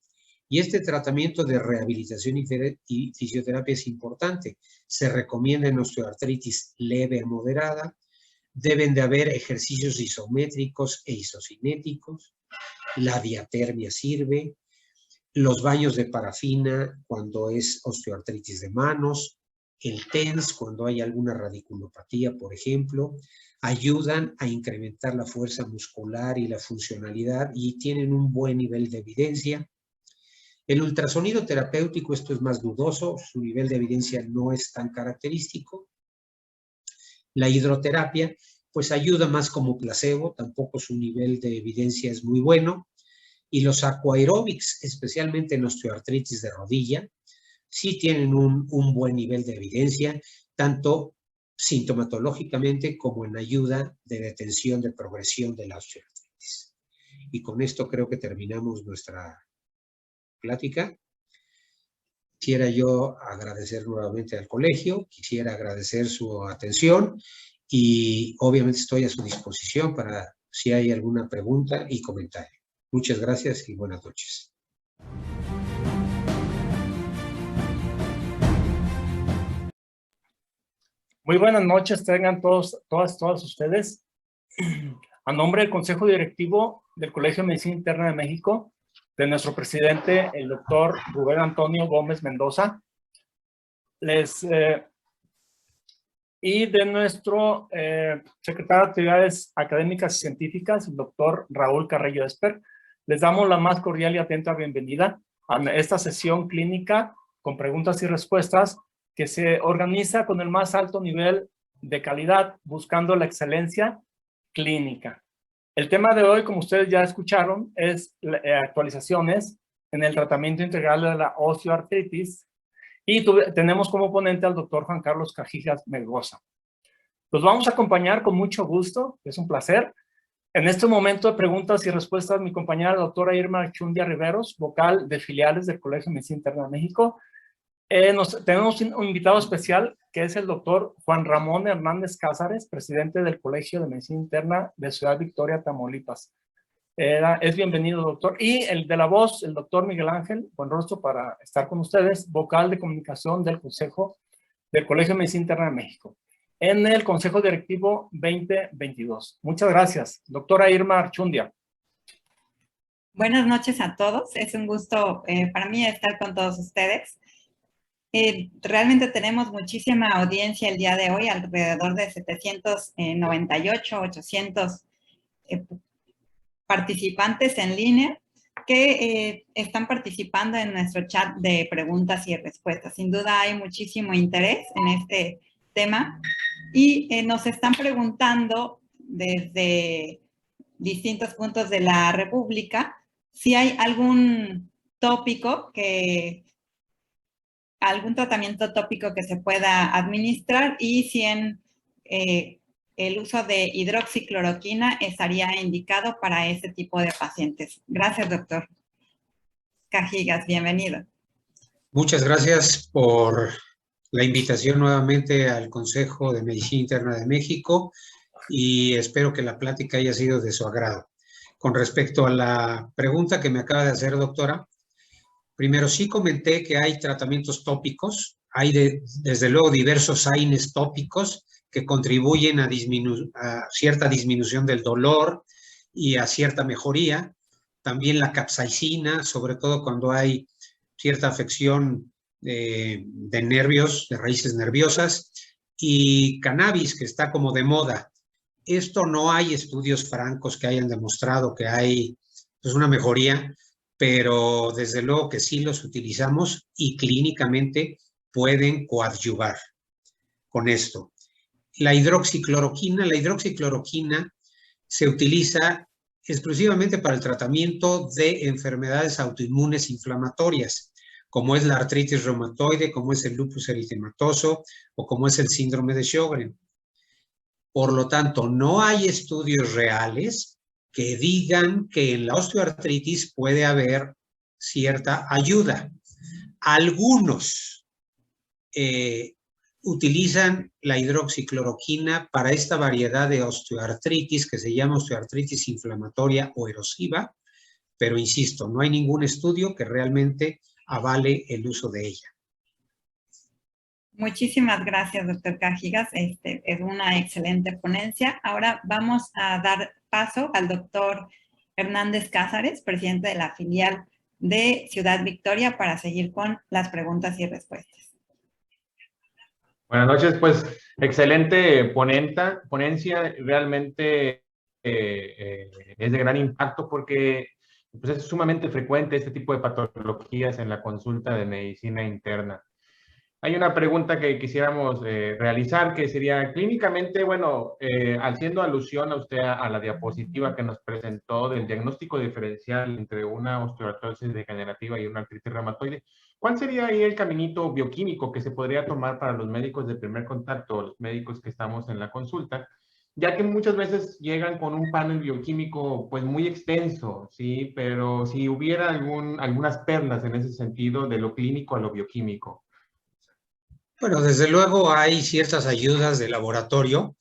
Y este tratamiento de rehabilitación y fisioterapia es importante. Se recomienda en osteoartritis leve a moderada. Deben de haber ejercicios isométricos e isocinéticos. La diatermia sirve. Los baños de parafina cuando es osteoartritis de manos. El TENS, cuando hay alguna radiculopatía, por ejemplo, ayudan a incrementar la fuerza muscular y la funcionalidad y tienen un buen nivel de evidencia. El ultrasonido terapéutico, esto es más dudoso, su nivel de evidencia no es tan característico. La hidroterapia, pues ayuda más como placebo, tampoco su nivel de evidencia es muy bueno. Y los aquaerobics, especialmente en osteoartritis de rodilla, sí tienen un buen nivel de evidencia, tanto sintomatológicamente como en ayuda de detención de progresión de la osteoartritis. Y con esto creo que terminamos nuestra plática. Quisiera yo agradecer nuevamente al colegio, quisiera agradecer su atención y obviamente estoy a su disposición para si hay alguna pregunta y comentario. Muchas gracias y buenas noches. Muy buenas noches, tengan todas ustedes. A nombre del Consejo Directivo del Colegio de Medicina Interna de México, de nuestro presidente, el doctor Rubén Antonio Gómez Mendoza, y de nuestro secretario de Actividades Académicas y Científicas, el doctor Raúl Carrillo Esper, les damos la más cordial y atenta bienvenida a esta sesión clínica con preguntas y respuestas que se organiza con el más alto nivel de calidad, buscando la excelencia clínica. El tema de hoy, como ustedes ya escucharon, es actualizaciones en el tratamiento integral de la osteoartritis y tenemos como ponente al doctor Juan Carlos Cajigas Mendoza. Los vamos a acompañar con mucho gusto, es un placer. En este momento de preguntas y respuestas, mi compañera la doctora Irma Chundia Riveros, vocal de filiales del Colegio de Medicina Interna de México, Tenemos un invitado especial que es el doctor Juan Ramón Hernández Cázares, presidente del Colegio de Medicina Interna de Ciudad Victoria, Tamaulipas. Es bienvenido, doctor. Y el de la voz, el doctor Miguel Ángel Buenrostro, para estar con ustedes, vocal de comunicación del Consejo del Colegio de Medicina Interna de México, en el Consejo Directivo 2022. Muchas gracias. Doctora Irma Archundia. Buenas noches a todos. Es un gusto para mí estar con todos ustedes. Realmente tenemos muchísima audiencia el día de hoy, alrededor de 798, 800 participantes en línea que están participando en nuestro chat de preguntas y respuestas. Sin duda hay muchísimo interés en este tema y nos están preguntando desde distintos puntos de la República si hay algún tópico algún tratamiento tópico que se pueda administrar y si el uso de hidroxicloroquina estaría indicado para ese tipo de pacientes. Gracias, doctor Cajigas. Bienvenido. Muchas gracias por la invitación nuevamente al Consejo de Medicina Interna de México y espero que la plática haya sido de su agrado. Con respecto a la pregunta que me acaba de hacer, doctora, primero sí comenté que hay tratamientos tópicos, hay desde luego diversos AINES tópicos que contribuyen a cierta disminución del dolor y a cierta mejoría. También la capsaicina, sobre todo cuando hay cierta afección de nervios, de raíces nerviosas, y cannabis, que está como de moda. Esto no hay estudios francos que hayan demostrado que hay pues, una mejoría, pero desde luego que sí los utilizamos y clínicamente pueden coadyuvar con esto. La hidroxicloroquina se utiliza exclusivamente para el tratamiento de enfermedades autoinmunes inflamatorias, como es la artritis reumatoide, como es el lupus eritematoso o como es el síndrome de Sjögren. Por lo tanto, no hay estudios reales que digan que en la osteoartritis puede haber cierta ayuda. Algunos utilizan la hidroxicloroquina para esta variedad de osteoartritis que se llama osteoartritis inflamatoria o erosiva, pero insisto, no hay ningún estudio que realmente avale el uso de ella. Muchísimas gracias, doctor Cajigas. Es una excelente ponencia. Ahora vamos a dar paso al doctor Hernández Cázares, presidente de la filial de Ciudad Victoria, para seguir con las preguntas y respuestas. Buenas noches, pues excelente ponencia, realmente es de gran impacto porque pues, es sumamente frecuente este tipo de patologías en la consulta de medicina interna. Hay una pregunta que quisiéramos realizar que sería clínicamente, bueno, haciendo alusión a usted a la diapositiva que nos presentó del diagnóstico diferencial entre una osteoartrosis degenerativa y una artritis reumatoide, ¿cuál sería ahí el caminito bioquímico que se podría tomar para los médicos de primer contacto, los médicos que estamos en la consulta? Ya que muchas veces llegan con un panel bioquímico pues muy extenso, ¿sí? Pero si hubiera algunas perlas en ese sentido de lo clínico a lo bioquímico. Bueno, desde luego hay ciertas ayudas de laboratorio,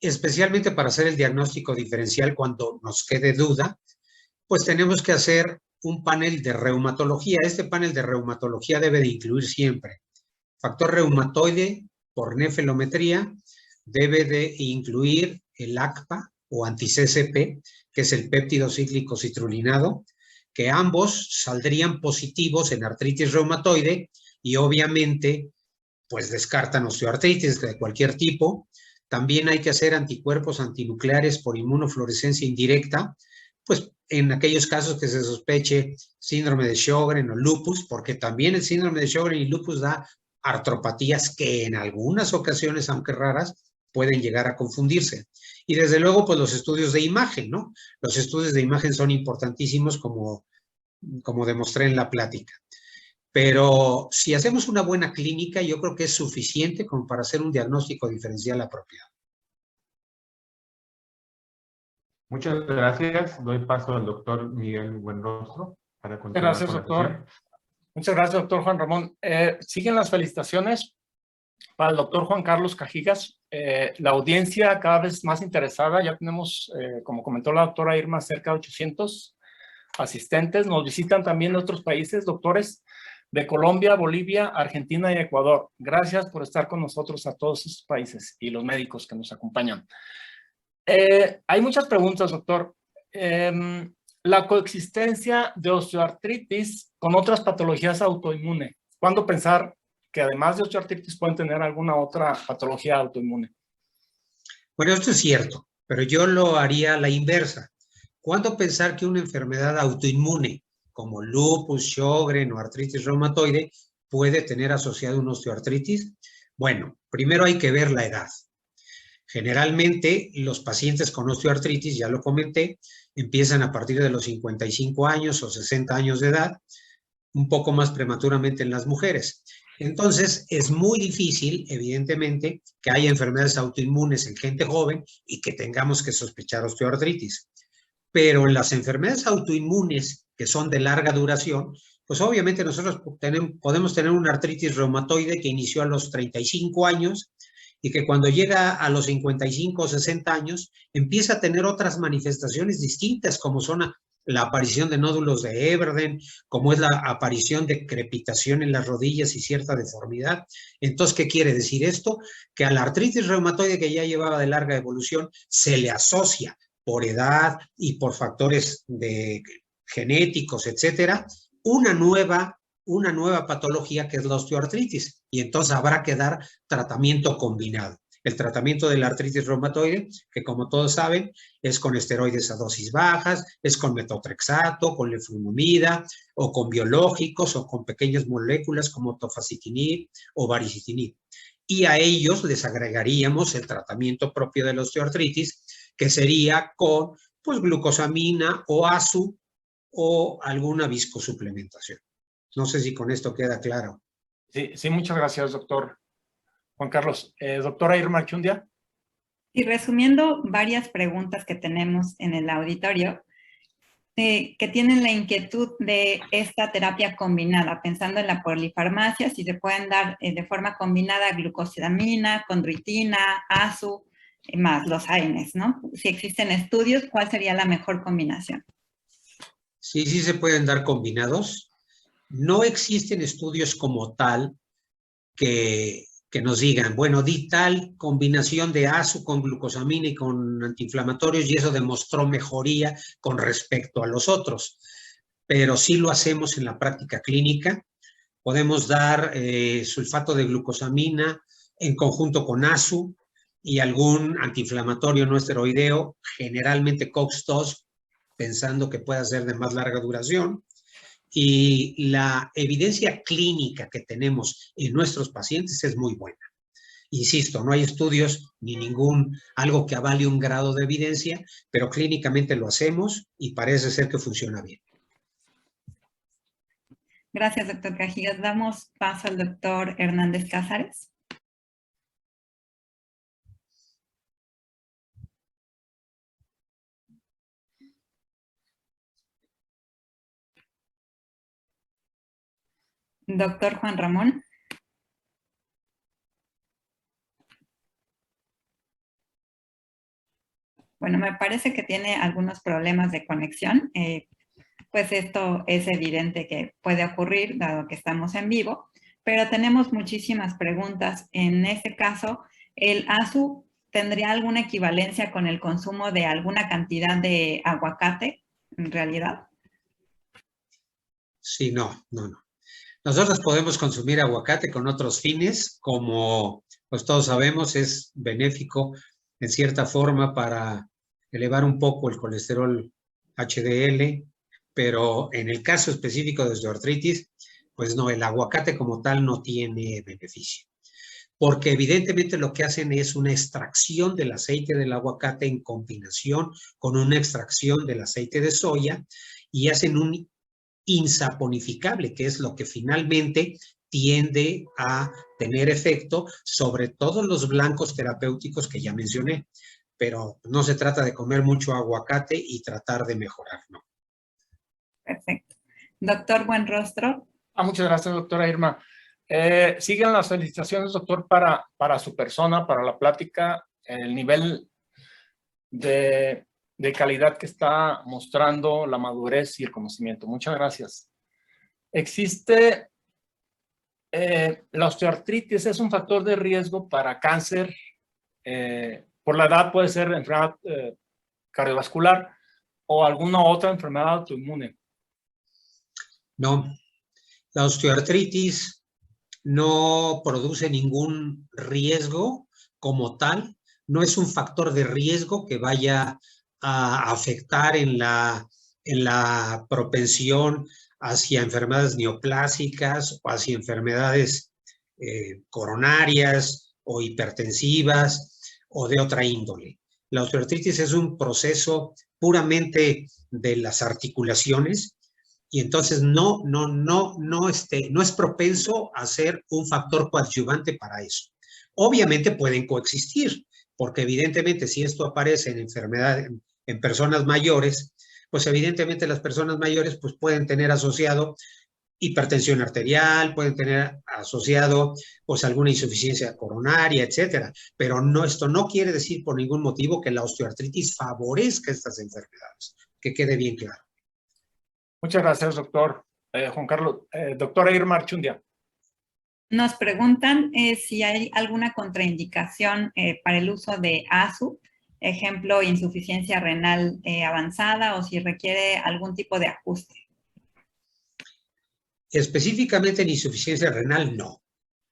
especialmente para hacer el diagnóstico diferencial cuando nos quede duda, pues tenemos que hacer un panel de reumatología. Este panel de reumatología debe de incluir siempre factor reumatoide por nefelometría, debe de incluir el ACPA o anti-CCP, que es el péptido cíclico citrulinado, que ambos saldrían positivos en artritis reumatoide y obviamente pues descartan osteoartritis de cualquier tipo. También hay que hacer anticuerpos antinucleares por inmunofluorescencia indirecta, pues en aquellos casos que se sospeche síndrome de Sjögren o lupus, porque también el síndrome de Sjögren y lupus da artropatías que en algunas ocasiones, aunque raras, pueden llegar a confundirse. Y desde luego, pues los estudios de imagen, ¿no? Los estudios de imagen son importantísimos como demostré en la plática. Pero si hacemos una buena clínica, yo creo que es suficiente como para hacer un diagnóstico diferencial apropiado. Muchas gracias. Doy paso al doctor Miguel Buenrostro para continuar. Gracias, doctor. Muchas gracias, doctor Juan Ramón. Siguen las felicitaciones para el doctor Juan Carlos Cajigas. La audiencia cada vez más interesada. Ya tenemos, como comentó la doctora Irma, cerca de 800 asistentes. Nos visitan también de otros países, doctores de Colombia, Bolivia, Argentina y Ecuador. Gracias por estar con nosotros a todos esos países y los médicos que nos acompañan. Hay muchas preguntas, doctor. La coexistencia de osteoartritis con otras patologías autoinmunes. ¿Cuándo pensar que además de osteoartritis pueden tener alguna otra patología autoinmune? Bueno, esto es cierto, pero yo lo haría a la inversa. ¿Cuándo pensar que una enfermedad autoinmune como lupus, Sjögren o artritis reumatoide puede tener asociado una osteoartritis? Bueno, primero hay que ver la edad. Generalmente los pacientes con osteoartritis, ya lo comenté, empiezan a partir de los 55 años o 60 años de edad, un poco más prematuramente en las mujeres. Entonces, es muy difícil, evidentemente, que haya enfermedades autoinmunes en gente joven y que tengamos que sospechar osteoartritis. Pero en las enfermedades autoinmunes que son de larga duración, pues obviamente nosotros podemos tener una artritis reumatoide que inició a los 35 años y que cuando llega a los 55 o 60 años empieza a tener otras manifestaciones distintas, como son la aparición de nódulos de Everden, como es la aparición de crepitación en las rodillas y cierta deformidad. Entonces, ¿qué quiere decir esto? Que a la artritis reumatoide que ya llevaba de larga evolución se le asocia por edad y por factores genéticos, etcétera, una nueva patología que es la osteoartritis, y entonces habrá que dar tratamiento combinado. El tratamiento de la artritis reumatoide, que como todos saben, es con esteroides a dosis bajas, es con metotrexato, con leflunomida, o con biológicos, o con pequeñas moléculas como tofacitinib o baricitinib. Y a ellos les agregaríamos el tratamiento propio de la osteoartritis, que sería con pues, glucosamina o ASU o alguna viscosuplementación. No sé si con esto queda claro. Sí, muchas gracias, doctor Juan Carlos. Doctora Irma Archundia. Y resumiendo varias preguntas que tenemos en el auditorio, que tienen la inquietud de esta terapia combinada, pensando en la polifarmacia, si se pueden dar de forma combinada glucosamina, condroitina, ASU, más los AINES, ¿no? Si existen estudios, ¿cuál sería la mejor combinación? Sí se pueden dar combinados. No existen estudios como tal que nos digan, bueno, di tal combinación de ASU con glucosamina y con antiinflamatorios y eso demostró mejoría con respecto a los otros. Pero sí lo hacemos en la práctica clínica. Podemos dar sulfato de glucosamina en conjunto con ASU y algún antiinflamatorio no esteroideo, generalmente COX-2, pensando que pueda ser de más larga duración. Y la evidencia clínica que tenemos en nuestros pacientes es muy buena. Insisto, no hay estudios ni algo que avale un grado de evidencia, pero clínicamente lo hacemos y parece ser que funciona bien. Gracias, doctor Cajigas. Damos paso al doctor Hernández Cázares. Doctor Juan Ramón. Bueno, me parece que tiene algunos problemas de conexión. Pues esto es evidente que puede ocurrir, dado que estamos en vivo, pero tenemos muchísimas preguntas. En este caso, ¿el ASU tendría alguna equivalencia con el consumo de alguna cantidad de aguacate, en realidad? Sí, no. Nosotros podemos consumir aguacate con otros fines, como pues todos sabemos, es benéfico en cierta forma para elevar un poco el colesterol HDL, pero en el caso específico de osteoartritis, pues no, el aguacate como tal no tiene beneficio. Porque evidentemente lo que hacen es una extracción del aceite del aguacate en combinación con una extracción del aceite de soya y hacen un insaponificable, que es lo que finalmente tiende a tener efecto sobre todos los blancos terapéuticos que ya mencioné. Pero no se trata de comer mucho aguacate y tratar de mejorar, ¿no? Perfecto. Doctor Buenrostro. Muchas gracias, doctora Irma. Siguen las felicitaciones, doctor, para su persona, para la plática, el nivel de calidad que está mostrando, la madurez y el conocimiento. Muchas gracias. Existe, la osteoartritis es un factor de riesgo para cáncer. Por la edad puede ser enfermedad cardiovascular o alguna otra enfermedad autoinmune. No, la osteoartritis no produce ningún riesgo como tal, no es un factor de riesgo que vaya a afectar en la propensión hacia enfermedades neoplásicas o hacia enfermedades coronarias o hipertensivas o de otra índole. La osteoartritis es un proceso puramente de las articulaciones y entonces no es propenso a ser un factor coadyuvante para eso. Obviamente pueden coexistir, porque evidentemente si esto aparece en enfermedades, en personas mayores, pues evidentemente las personas mayores pues pueden tener asociado hipertensión arterial, pueden tener asociado pues alguna insuficiencia coronaria, etcétera. Pero no, esto no quiere decir por ningún motivo que la osteoartritis favorezca estas enfermedades, que quede bien claro. Muchas gracias, doctor Juan Carlos. Doctora Irma Archundia. Nos preguntan si hay alguna contraindicación para el uso de ASU, ejemplo, insuficiencia renal avanzada, o si requiere algún tipo de ajuste. Específicamente en insuficiencia renal, no.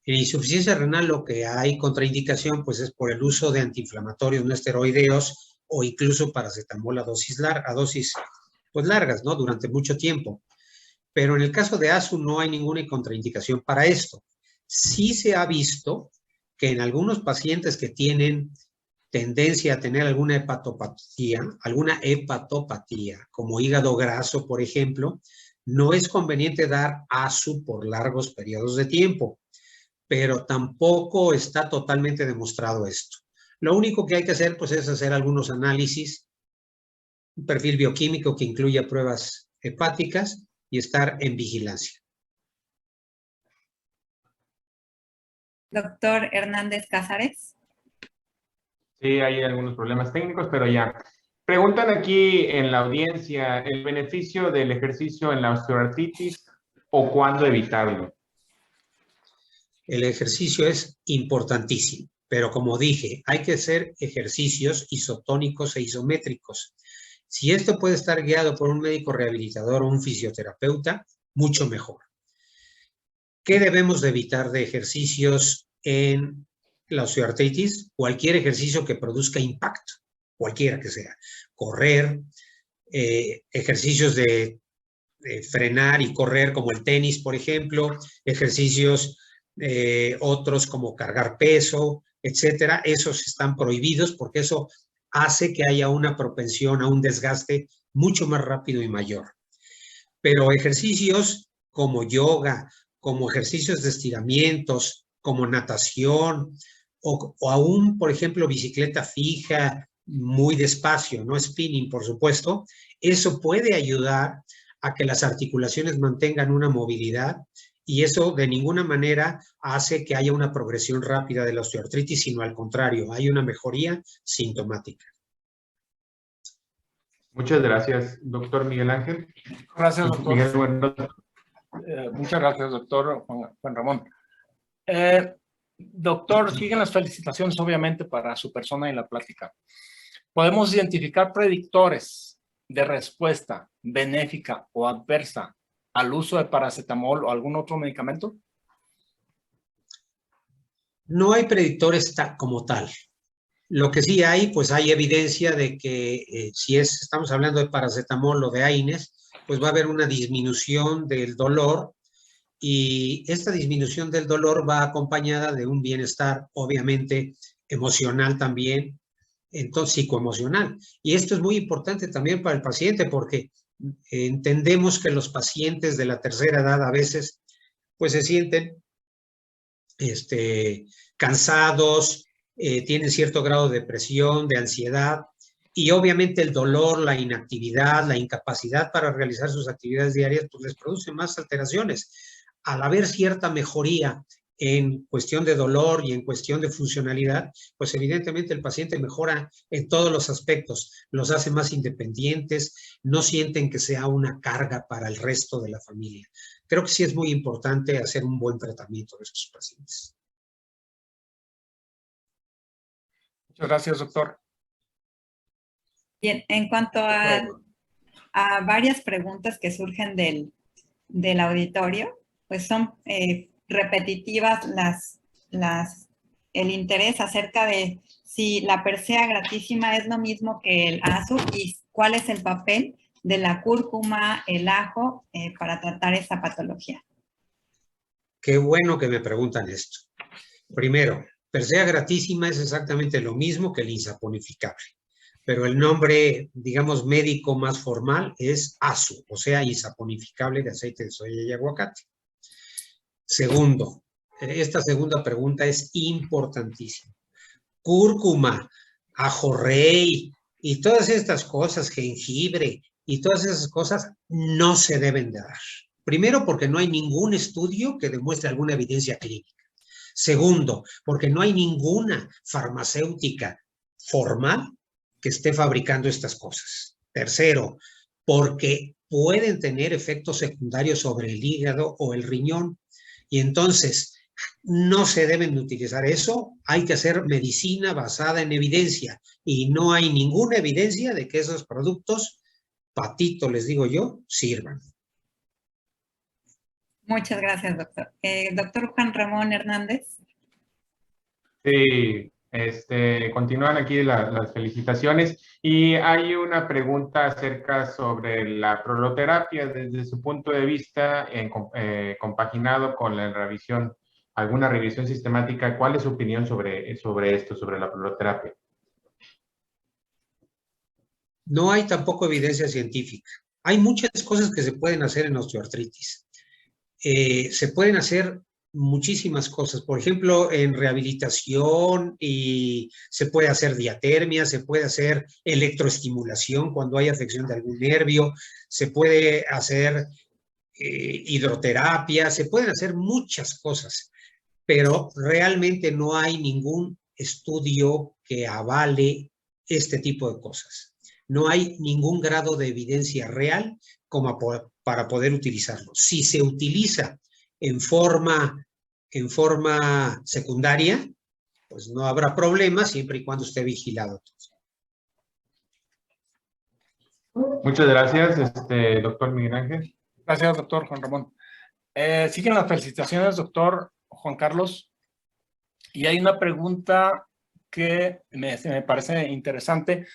En insuficiencia renal lo que hay contraindicación pues es por el uso de antiinflamatorios no esteroideos o incluso paracetamol a dosis pues largas, ¿no? Durante mucho tiempo. Pero en el caso de ASU no hay ninguna contraindicación para esto. Sí se ha visto que en algunos pacientes que tienen tendencia a tener alguna hepatopatía, como hígado graso, por ejemplo, no es conveniente dar ASU por largos periodos de tiempo, pero tampoco está totalmente demostrado esto. Lo único que hay que hacer, pues, es hacer algunos análisis, un perfil bioquímico que incluya pruebas hepáticas y estar en vigilancia. Doctor Hernández Cázares. Sí, hay algunos problemas técnicos, pero ya. Preguntan aquí en la audiencia el beneficio del ejercicio en la osteoartritis o cuándo evitarlo. El ejercicio es importantísimo, pero como dije, hay que hacer ejercicios isotónicos e isométricos. Si esto puede estar guiado por un médico rehabilitador o un fisioterapeuta, mucho mejor. ¿Qué debemos de evitar de ejercicios en la osteoartritis? Cualquier ejercicio que produzca impacto, cualquiera que sea. Correr, ejercicios de frenar y correr como el tenis, por ejemplo, ejercicios otros como cargar peso, etcétera. Esos están prohibidos porque eso hace que haya una propensión a un desgaste mucho más rápido y mayor. Pero ejercicios como yoga, como ejercicios de estiramientos, como natación, o aún, por ejemplo, bicicleta fija, muy despacio, no spinning, por supuesto, eso puede ayudar a que las articulaciones mantengan una movilidad y eso de ninguna manera hace que haya una progresión rápida de la osteoartritis, sino al contrario, hay una mejoría sintomática. Muchas gracias, doctor Miguel Ángel. Gracias, doctor. Miguel, bueno. Muchas gracias, doctor Juan Ramón. Doctor, siguen las felicitaciones, obviamente, para su persona y la plática. ¿Podemos identificar predictores de respuesta benéfica o adversa al uso de paracetamol o algún otro medicamento? No hay predictores como tal. Lo que sí hay, pues hay evidencia de que si estamos hablando de paracetamol o de AINES, pues va a haber una disminución del dolor y esta disminución del dolor va acompañada de un bienestar, obviamente, emocional también, entonces psicoemocional. Y esto es muy importante también para el paciente porque entendemos que los pacientes de la tercera edad a veces pues se sienten cansados, tienen cierto grado de depresión, de ansiedad y obviamente el dolor, la inactividad, la incapacidad para realizar sus actividades diarias pues les produce más alteraciones. al haber cierta mejoría en cuestión de dolor y en cuestión de funcionalidad, pues evidentemente el paciente mejora en todos los aspectos, los hace más independientes, no sienten que sea una carga para el resto de la familia. Creo que sí es muy importante hacer un buen tratamiento de estos pacientes. Muchas gracias, doctor. Bien, en cuanto a varias preguntas que surgen del auditorio, pues son repetitivas el interés acerca de si la Persea gratísima es lo mismo que el ASU y cuál es el papel de la cúrcuma, el ajo, para tratar esa patología. Qué bueno que me preguntan esto. Primero, Persea gratísima es exactamente lo mismo que el insaponificable, pero el nombre, digamos, médico más formal es ASU, o sea, insaponificable de aceite de soya y aguacate. Segundo, esta segunda pregunta es importantísima. Cúrcuma, ajo rey y todas estas cosas, jengibre y todas esas cosas no se deben de dar. Primero, porque no hay ningún estudio que demuestre alguna evidencia clínica. Segundo, porque no hay ninguna farmacéutica formal que esté fabricando estas cosas. Tercero, porque pueden tener efectos secundarios sobre el hígado o el riñón. Y entonces, no se deben utilizar eso. Hay que hacer medicina basada en evidencia. Y no hay ninguna evidencia de que esos productos, patito les digo yo, sirvan. Muchas gracias, doctor. Doctor Juan Ramón Hernández. Sí, continúan aquí las felicitaciones y hay una pregunta acerca sobre la proloterapia desde su punto de vista, compaginado con la revisión, alguna revisión sistemática. ¿Cuál es su opinión sobre esto, sobre la proloterapia? No hay tampoco evidencia científica. Hay muchas cosas que se pueden hacer en osteoartritis. Se pueden hacer muchísimas cosas, por ejemplo, en rehabilitación, y se puede hacer diatermia, se puede hacer electroestimulación cuando hay afección de algún nervio, se puede hacer hidroterapia, se pueden hacer muchas cosas, pero realmente no hay ningún estudio que avale este tipo de cosas. No hay ningún grado de evidencia real como para poder utilizarlo. Si se utiliza en forma secundaria, pues no habrá problema siempre y cuando esté vigilado. Muchas gracias, doctor Miguel Ángel. Gracias, doctor Juan Ramón. Siguen las felicitaciones, doctor Juan Carlos. Y hay una pregunta que me parece interesante.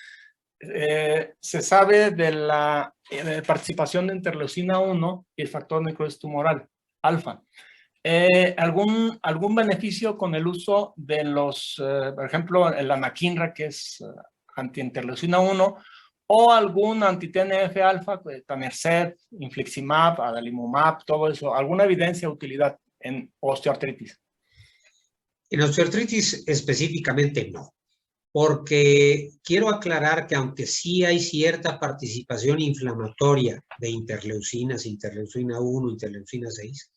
Se sabe de la participación de interleucina 1 y el factor necrosis tumoral, alfa. ¿Algún beneficio con el uso de los, por ejemplo, el anakinra, que es anti-interleucina 1, o algún anti-TNF-alfa, Tanercept, infliximab, adalimumab, todo eso? ¿Alguna evidencia de utilidad en osteoartritis? En osteoartritis específicamente no, porque quiero aclarar que aunque sí hay cierta participación inflamatoria de interleucinas, interleucina 1, interleucina 6,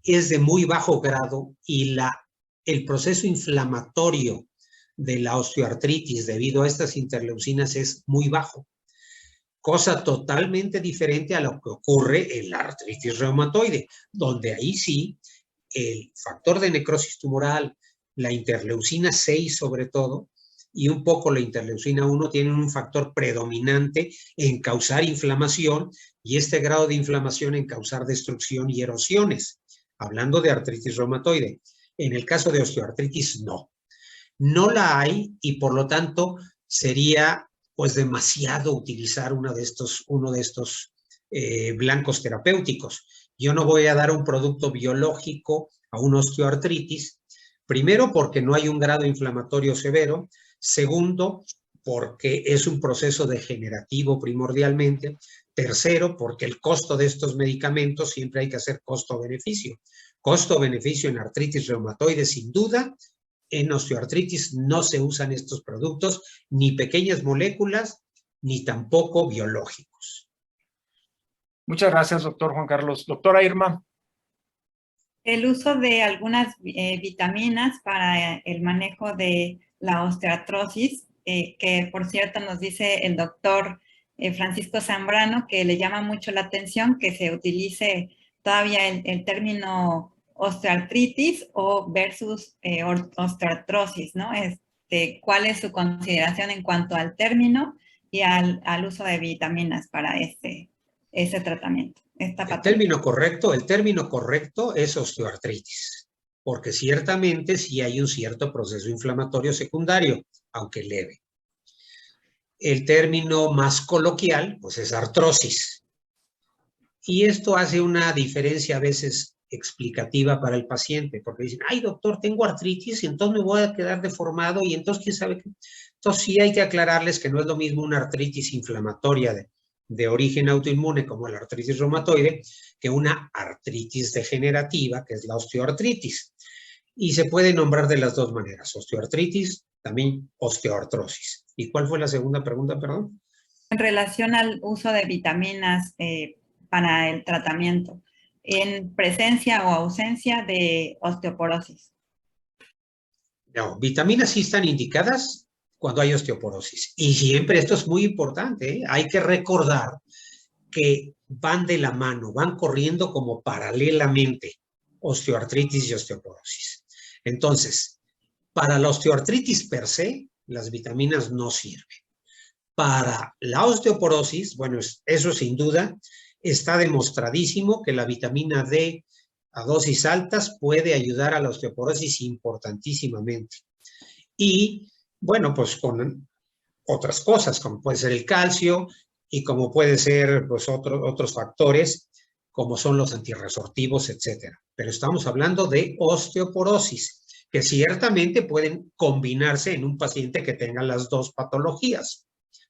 es de muy bajo grado y el proceso inflamatorio de la osteoartritis debido a estas interleucinas es muy bajo. Cosa totalmente diferente a lo que ocurre en la artritis reumatoide, donde ahí sí el factor de necrosis tumoral, la interleucina 6 sobre todo, y un poco la interleucina 1 tienen un factor predominante en causar inflamación y este grado de inflamación en causar destrucción y erosiones. Hablando de artritis reumatoide. En el caso de osteoartritis, no. No la hay y por lo tanto sería pues demasiado utilizar uno de estos blancos terapéuticos. Yo no voy a dar un producto biológico a una osteoartritis, primero porque no hay un grado inflamatorio severo, segundo porque es un proceso degenerativo primordialmente, tercero porque el costo de estos medicamentos siempre hay que hacer costo-beneficio. Costo-beneficio en artritis reumatoide sin duda. En osteoartritis no se usan estos productos, ni pequeñas moléculas, ni tampoco biológicos. Muchas gracias, doctor Juan Carlos. Doctora Irma. El uso de algunas vitaminas para el manejo de la osteoartrosis, que por cierto nos dice el doctor Francisco Zambrano que le llama mucho la atención que se utilice todavía el término osteoartritis o versus osteoartrosis, ¿no? ¿Cuál es su consideración en cuanto al término y al uso de vitaminas para ese tratamiento? El término correcto es osteoartritis, porque ciertamente sí hay un cierto proceso inflamatorio secundario, aunque leve. El término más coloquial, pues es artrosis. Y esto hace una diferencia a veces explicativa para el paciente, porque dicen, ay doctor, tengo artritis y entonces me voy a quedar deformado y entonces quién sabe qué. Entonces sí hay que aclararles que no es lo mismo una artritis inflamatoria de origen autoinmune como la artritis reumatoide que una artritis degenerativa, que es la osteoartritis. Y se puede nombrar de las dos maneras, osteoartritis, también osteoartrosis. ¿Y cuál fue la segunda pregunta, perdón? En relación al uso de vitaminas para el tratamiento, en presencia o ausencia de osteoporosis. No, vitaminas sí están indicadas cuando hay osteoporosis. Y siempre esto es muy importante, ¿eh? Hay que recordar que van de la mano, van corriendo como paralelamente osteoartritis y osteoporosis. Entonces, para la osteoartritis per se, las vitaminas no sirven. Para la osteoporosis, bueno, eso sin duda está demostradísimo que la vitamina D a dosis altas puede ayudar a la osteoporosis importantísimamente. Y, bueno, pues con otras cosas, como puede ser el calcio y como puede ser pues, otros factores, como son los antirresortivos, etcétera. Pero estamos hablando de osteoporosis, que ciertamente pueden combinarse en un paciente que tenga las dos patologías.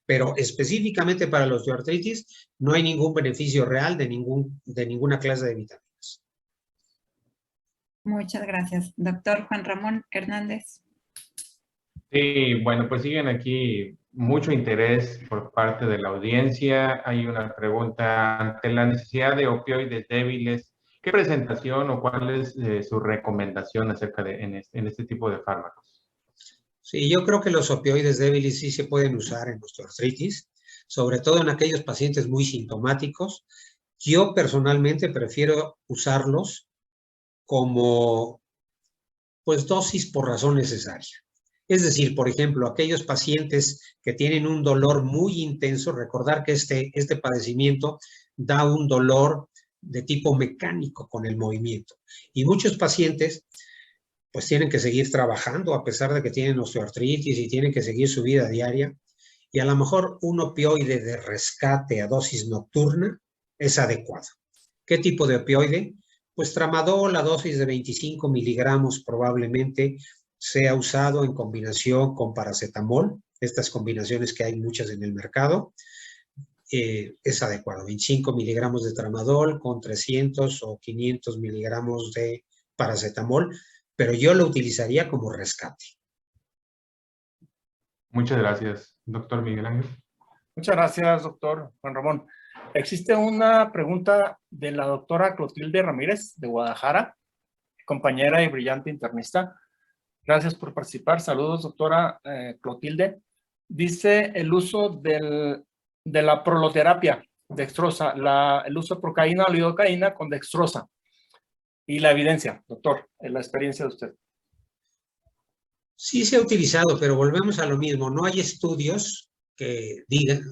Pero específicamente para la osteoartritis no hay ningún beneficio real de ninguna clase de vitaminas. Muchas gracias. Doctor Juan Ramón Hernández. Sí, bueno, pues siguen aquí mucho interés por parte de la audiencia. Hay una pregunta ante la necesidad de opioides débiles. ¿Qué presentación o cuál es su recomendación acerca de en este tipo de fármacos? Sí, yo creo que los opioides débiles sí se pueden usar en osteoartritis, sobre todo en aquellos pacientes muy sintomáticos. Yo personalmente prefiero usarlos como pues dosis por razón necesaria. Es decir, por ejemplo, aquellos pacientes que tienen un dolor muy intenso, recordar que este padecimiento da un dolor de tipo mecánico con el movimiento. Y muchos pacientes pues tienen que seguir trabajando a pesar de que tienen osteoartritis y tienen que seguir su vida diaria. Y a lo mejor un opioide de rescate a dosis nocturna es adecuado. ¿Qué tipo de opioide? Pues tramadol, la dosis de 25 miligramos probablemente sea usado en combinación con paracetamol. Estas combinaciones que hay muchas en el mercado. Es adecuado. 25 miligramos de tramadol con 300 o 500 miligramos de paracetamol, pero yo lo utilizaría como rescate. Muchas gracias, doctor Miguel Ángel. Muchas gracias, doctor Juan Ramón. Existe una pregunta de la doctora Clotilde Ramírez, de Guadalajara, compañera y brillante internista. Gracias por participar. Saludos, doctora Clotilde. Dice el uso de la proloterapia dextrosa, el uso de procaína o lidocaína con dextrosa. Y la evidencia, doctor, en la experiencia de usted. Sí se ha utilizado, pero volvemos a lo mismo. No hay estudios que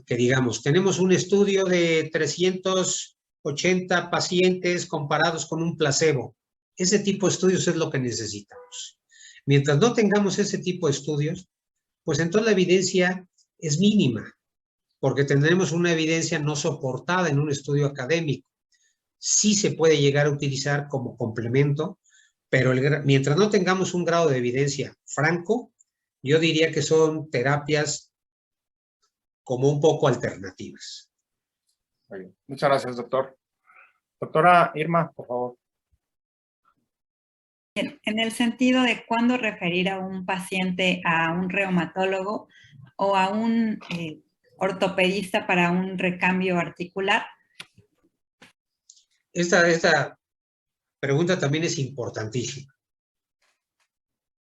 digamos, tenemos un estudio de 380 pacientes comparados con un placebo. Ese tipo de estudios es lo que necesitamos. Mientras no tengamos ese tipo de estudios, pues entonces la evidencia es mínima, porque tendremos una evidencia no soportada en un estudio académico. Sí se puede llegar a utilizar como complemento, pero mientras no tengamos un grado de evidencia franco, yo diría que son terapias como un poco alternativas. Muy bien. Muchas gracias, doctor. Doctora Irma, por favor. En el sentido de cuándo referir a un paciente a un reumatólogo o a un ortopedista para un recambio articular. Esta pregunta también es importantísima.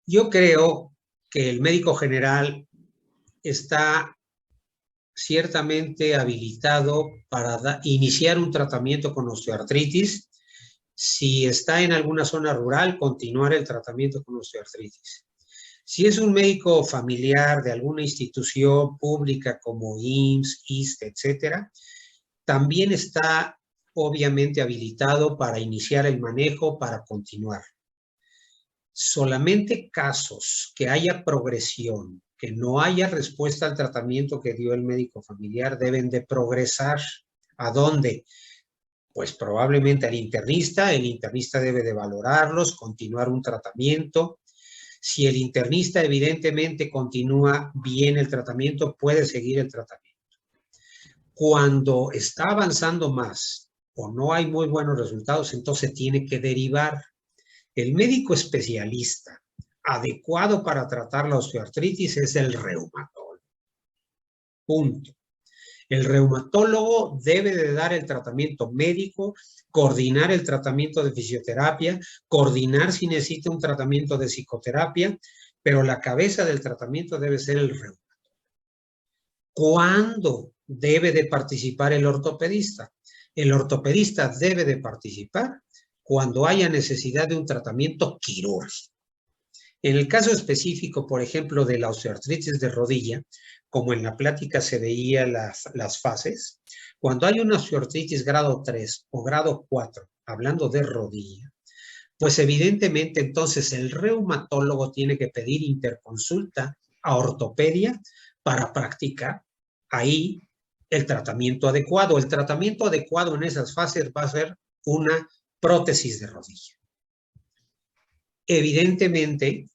Yo creo que el médico general está ciertamente habilitado para iniciar un tratamiento con osteoartritis. Si está en alguna zona rural, continuar el tratamiento con osteoartritis. Si es un médico familiar de alguna institución pública como IMSS, ISSSTE, etcétera, también está obviamente habilitado para iniciar el manejo, para continuar. Solamente casos que haya progresión, que no haya respuesta al tratamiento que dio el médico familiar, deben de progresar. ¿A dónde? Pues probablemente al internista. El internista debe de valorarlos, continuar un tratamiento. Si el internista evidentemente continúa bien el tratamiento, puede seguir el tratamiento. Cuando está avanzando más o no hay muy buenos resultados, entonces tiene que derivar. El médico especialista adecuado para tratar la osteoartritis es el reumatólogo. Punto. El reumatólogo debe de dar el tratamiento médico, coordinar el tratamiento de fisioterapia, coordinar si necesita un tratamiento de psicoterapia, pero la cabeza del tratamiento debe ser el reumatólogo. ¿Cuándo debe de participar el ortopedista? El ortopedista debe de participar cuando haya necesidad de un tratamiento quirúrgico. En el caso específico, por ejemplo, de la osteoartritis de rodilla, como en la plática se veía las fases, cuando hay una osteoartritis grado 3 o grado 4, hablando de rodilla, pues evidentemente entonces el reumatólogo tiene que pedir interconsulta a ortopedia para practicar ahí el tratamiento adecuado. El tratamiento adecuado en esas fases va a ser una prótesis de rodilla. Evidentemente,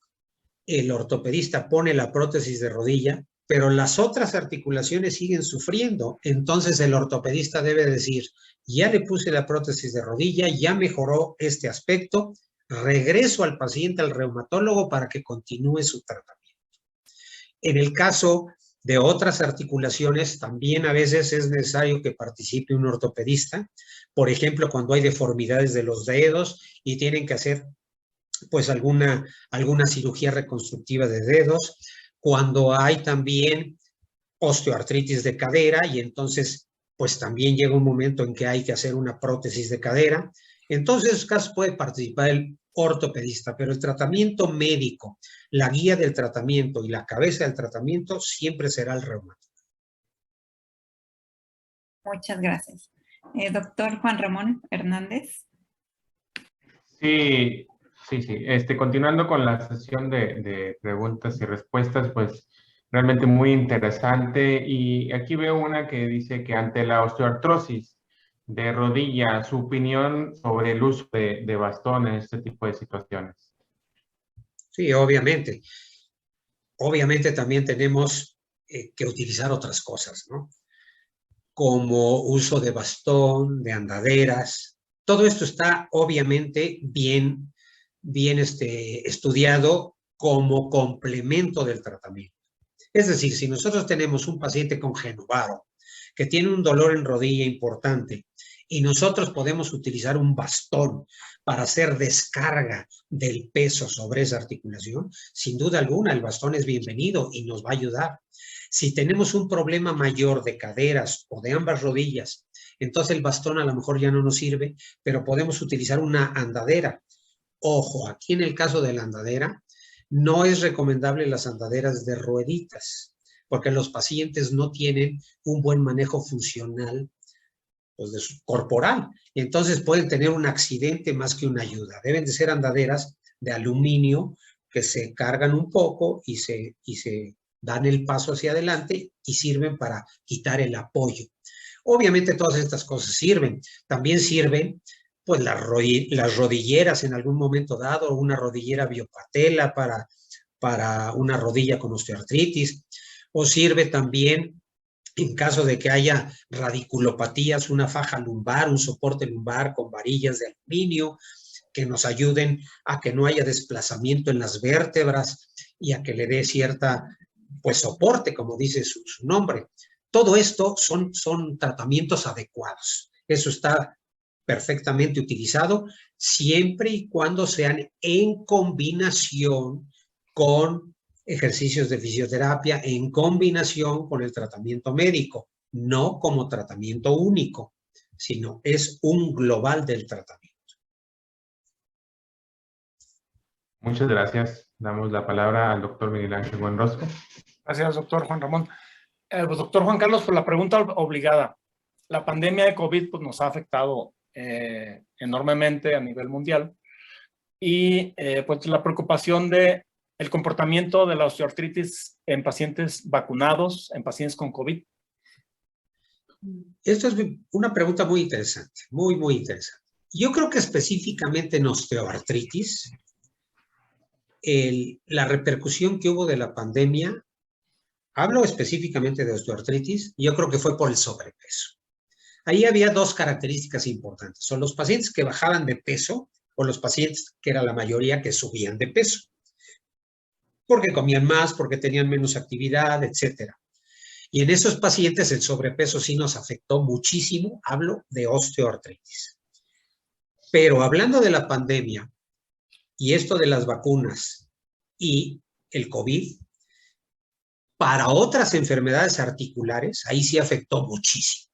el ortopedista pone la prótesis de rodilla, pero las otras articulaciones siguen sufriendo. Entonces el ortopedista debe decir, ya le puse la prótesis de rodilla, ya mejoró este aspecto, regreso al paciente al reumatólogo para que continúe su tratamiento. En el caso de otras articulaciones, también a veces es necesario que participe un ortopedista. Por ejemplo, cuando hay deformidades de los dedos y tienen que hacer pues alguna cirugía reconstructiva de dedos, cuando hay también osteoartritis de cadera y entonces pues también llega un momento en que hay que hacer una prótesis de cadera. Entonces en esos casos puede participar el ortopedista, pero el tratamiento médico, la guía del tratamiento y la cabeza del tratamiento siempre será el reumatólogo. Muchas gracias. Doctor Juan Ramón Hernández. Sí. Continuando con la sesión de preguntas y respuestas, pues realmente muy interesante. Y aquí veo una que dice que ante la osteoartrosis de rodilla, su opinión sobre el uso de bastón en este tipo de situaciones. Sí, obviamente. Obviamente también tenemos que utilizar otras cosas, ¿no? Como uso de bastón, de andaderas. Todo esto está obviamente bien estudiado como complemento del tratamiento. Es decir, si nosotros tenemos un paciente con genovaro que tiene un dolor en rodilla importante y nosotros podemos utilizar un bastón para hacer descarga del peso sobre esa articulación, sin duda alguna el bastón es bienvenido y nos va a ayudar. Si tenemos un problema mayor de caderas o de ambas rodillas, entonces el bastón a lo mejor ya no nos sirve, pero podemos utilizar una andadera. Ojo, aquí en el caso de la andadera, no es recomendable las andaderas de rueditas, porque los pacientes no tienen un buen manejo funcional pues, de su corporal. Entonces pueden tener un accidente más que una ayuda. Deben de ser andaderas de aluminio que se cargan un poco y se dan el paso hacia adelante y sirven para quitar el apoyo. Obviamente todas estas cosas sirven. También sirven pues las rodilleras en algún momento dado, una rodillera biopatela para una rodilla con osteoartritis, o sirve también en caso de que haya radiculopatías, una faja lumbar, un soporte lumbar con varillas de aluminio que nos ayuden a que no haya desplazamiento en las vértebras y a que le dé cierta pues soporte, como dice su nombre. Todo esto son tratamientos adecuados. Eso está perfectamente utilizado, siempre y cuando sean en combinación con ejercicios de fisioterapia, en combinación con el tratamiento médico, no como tratamiento único, sino es un global del tratamiento. Muchas gracias. Damos la palabra al doctor Miguel Ángel Buenrostro. Gracias, doctor Juan Ramón. Pues, doctor Juan Carlos, por la pregunta obligada. La pandemia de COVID pues, nos ha afectado enormemente a nivel mundial y pues la preocupación de el comportamiento de la osteoartritis en pacientes vacunados, en pacientes con COVID. Esto es una pregunta muy interesante, muy interesante. Yo creo que específicamente en osteoartritis, la repercusión que hubo de la pandemia, hablo específicamente de osteoartritis, yo creo que fue por el sobrepeso. Ahí había dos características importantes, son los pacientes que bajaban de peso o los pacientes que era la mayoría que subían de peso, porque comían más, porque tenían menos actividad, etcétera. Y en esos pacientes el sobrepeso sí nos afectó muchísimo, hablo de osteoartritis. Pero hablando de la pandemia y esto de las vacunas y el COVID, para otras enfermedades articulares, ahí sí afectó muchísimo.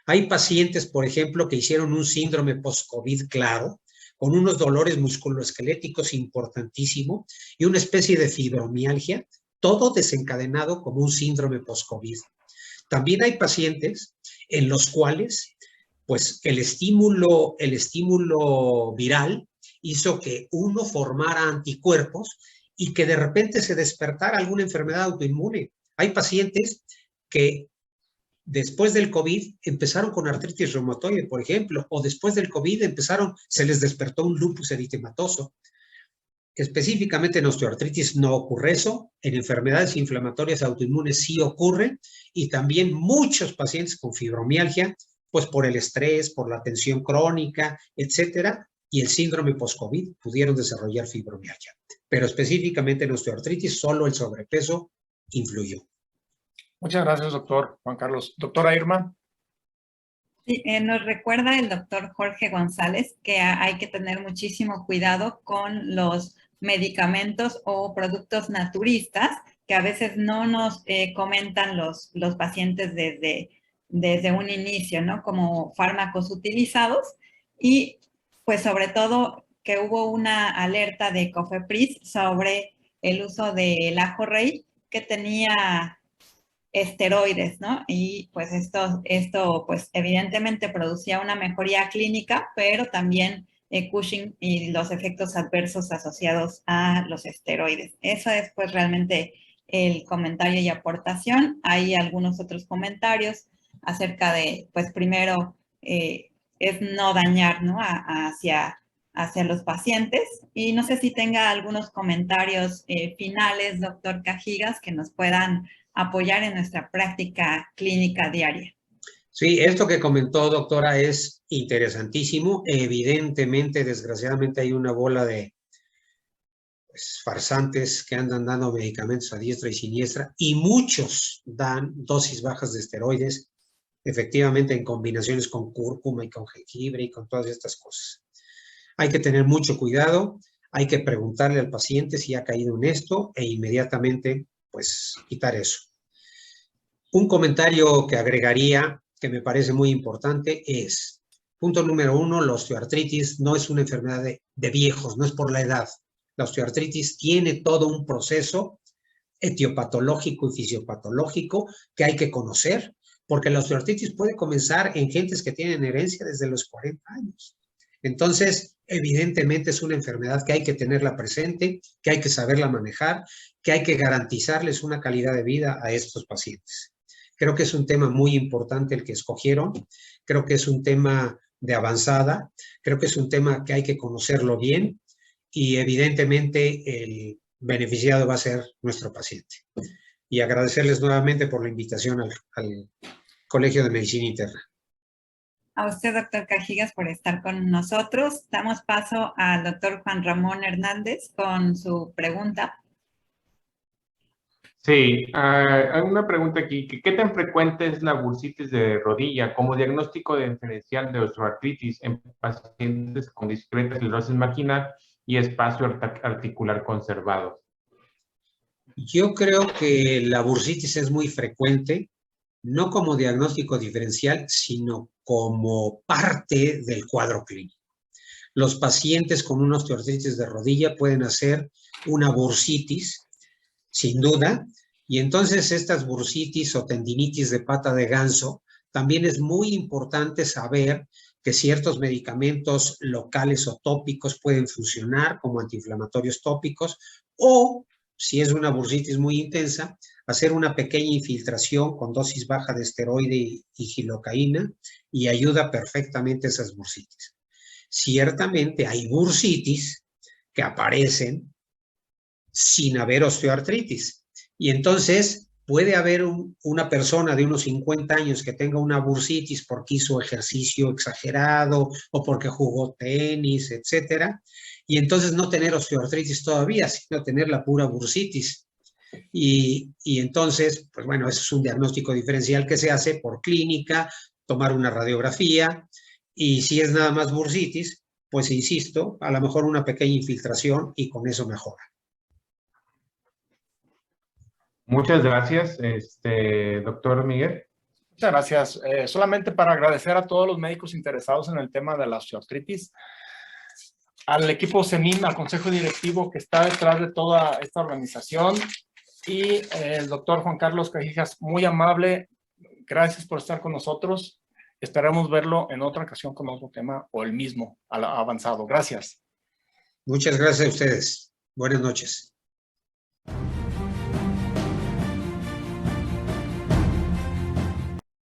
Hay pacientes, por ejemplo, que hicieron un síndrome post-COVID claro, con unos dolores musculoesqueléticos importantísimo y una especie de fibromialgia, todo desencadenado como un síndrome post-COVID. También hay pacientes en los cuales, pues, el estímulo viral hizo que uno formara anticuerpos y que de repente se despertara alguna enfermedad autoinmune. Hay pacientes que después del COVID empezaron con artritis reumatoide, por ejemplo, o después del COVID se les despertó un lupus eritematoso. Específicamente en osteoartritis no ocurre eso, en enfermedades inflamatorias autoinmunes sí ocurre, y también muchos pacientes con fibromialgia, pues por el estrés, por la tensión crónica, etcétera, y el síndrome post-COVID pudieron desarrollar fibromialgia. Pero específicamente en osteoartritis solo el sobrepeso influyó. Muchas gracias, doctor Juan Carlos. Doctora Irma. Sí, nos recuerda el doctor Jorge González que hay que tener muchísimo cuidado con los medicamentos o productos naturistas que a veces no nos comentan los pacientes desde un inicio, ¿no? Como fármacos utilizados y pues sobre todo que hubo una alerta de COFEPRIS sobre el uso del ajo rey que tenía esteroides, ¿no? Y pues esto pues evidentemente producía una mejoría clínica, pero también Cushing y los efectos adversos asociados a los esteroides. Eso es pues realmente el comentario y aportación. Hay algunos otros comentarios acerca de, pues primero, es no dañar, ¿no? Hacia los pacientes. Y no sé si tenga algunos comentarios finales, doctor Cajigas, que nos puedan apoyar en nuestra práctica clínica diaria. Sí, esto que comentó, doctora, es interesantísimo. Evidentemente, desgraciadamente, hay una bola de farsantes que andan dando medicamentos a diestra y siniestra, y muchos dan dosis bajas de esteroides, efectivamente en combinaciones con cúrcuma y con jengibre y con todas estas cosas. Hay que tener mucho cuidado, hay que preguntarle al paciente si ha caído en esto e inmediatamente, pues, quitar eso. Un comentario que agregaría, que me parece muy importante, es, punto número 1, la osteoartritis no es una enfermedad de viejos, no es por la edad. La osteoartritis tiene todo un proceso etiopatológico y fisiopatológico que hay que conocer, porque la osteoartritis puede comenzar en gentes que tienen herencia desde los 40 años. Entonces, evidentemente es una enfermedad que hay que tenerla presente, que hay que saberla manejar, que hay que garantizarles una calidad de vida a estos pacientes. Creo que es un tema muy importante el que escogieron, creo que es un tema de avanzada, creo que es un tema que hay que conocerlo bien y evidentemente el beneficiado va a ser nuestro paciente. Y agradecerles nuevamente por la invitación al Colegio de Medicina Interna. A usted, doctor Cajigas, por estar con nosotros. Damos paso al doctor Juan Ramón Hernández con su pregunta. Sí, hay una pregunta aquí. ¿Qué tan frecuente es la bursitis de rodilla como diagnóstico diferencial de osteoartritis en pacientes con discreta esclerosis maquinal y espacio articular conservado? Yo creo que la bursitis es muy frecuente, no como diagnóstico diferencial, sino como parte del cuadro clínico. Los pacientes con una osteoartritis de rodilla pueden hacer una bursitis, sin duda, y entonces estas bursitis o tendinitis de pata de ganso, también es muy importante saber que ciertos medicamentos locales o tópicos pueden funcionar como antiinflamatorios tópicos, o si es una bursitis muy intensa, hacer una pequeña infiltración con dosis baja de esteroide y gilocaína y ayuda perfectamente a esas bursitis. Ciertamente hay bursitis que aparecen sin haber osteoartritis. Y entonces puede haber una persona de unos 50 años que tenga una bursitis porque hizo ejercicio exagerado o porque jugó tenis, etcétera, y entonces no tener osteoartritis todavía, sino tener la pura bursitis. Y entonces, pues bueno, eso es un diagnóstico diferencial que se hace por clínica, tomar una radiografía, y si es nada más bursitis, pues insisto, a lo mejor una pequeña infiltración y con eso mejora. Muchas gracias, doctor Miguel. Muchas gracias. Solamente para agradecer a todos los médicos interesados en el tema de la osteoartritis, al equipo CENIM, al consejo directivo que está detrás de toda esta organización, y el doctor Juan Carlos Cajijas, muy amable. Gracias por estar con nosotros. Esperamos verlo en otra ocasión con otro tema o el mismo avanzado. Gracias. Muchas gracias a ustedes. Buenas noches.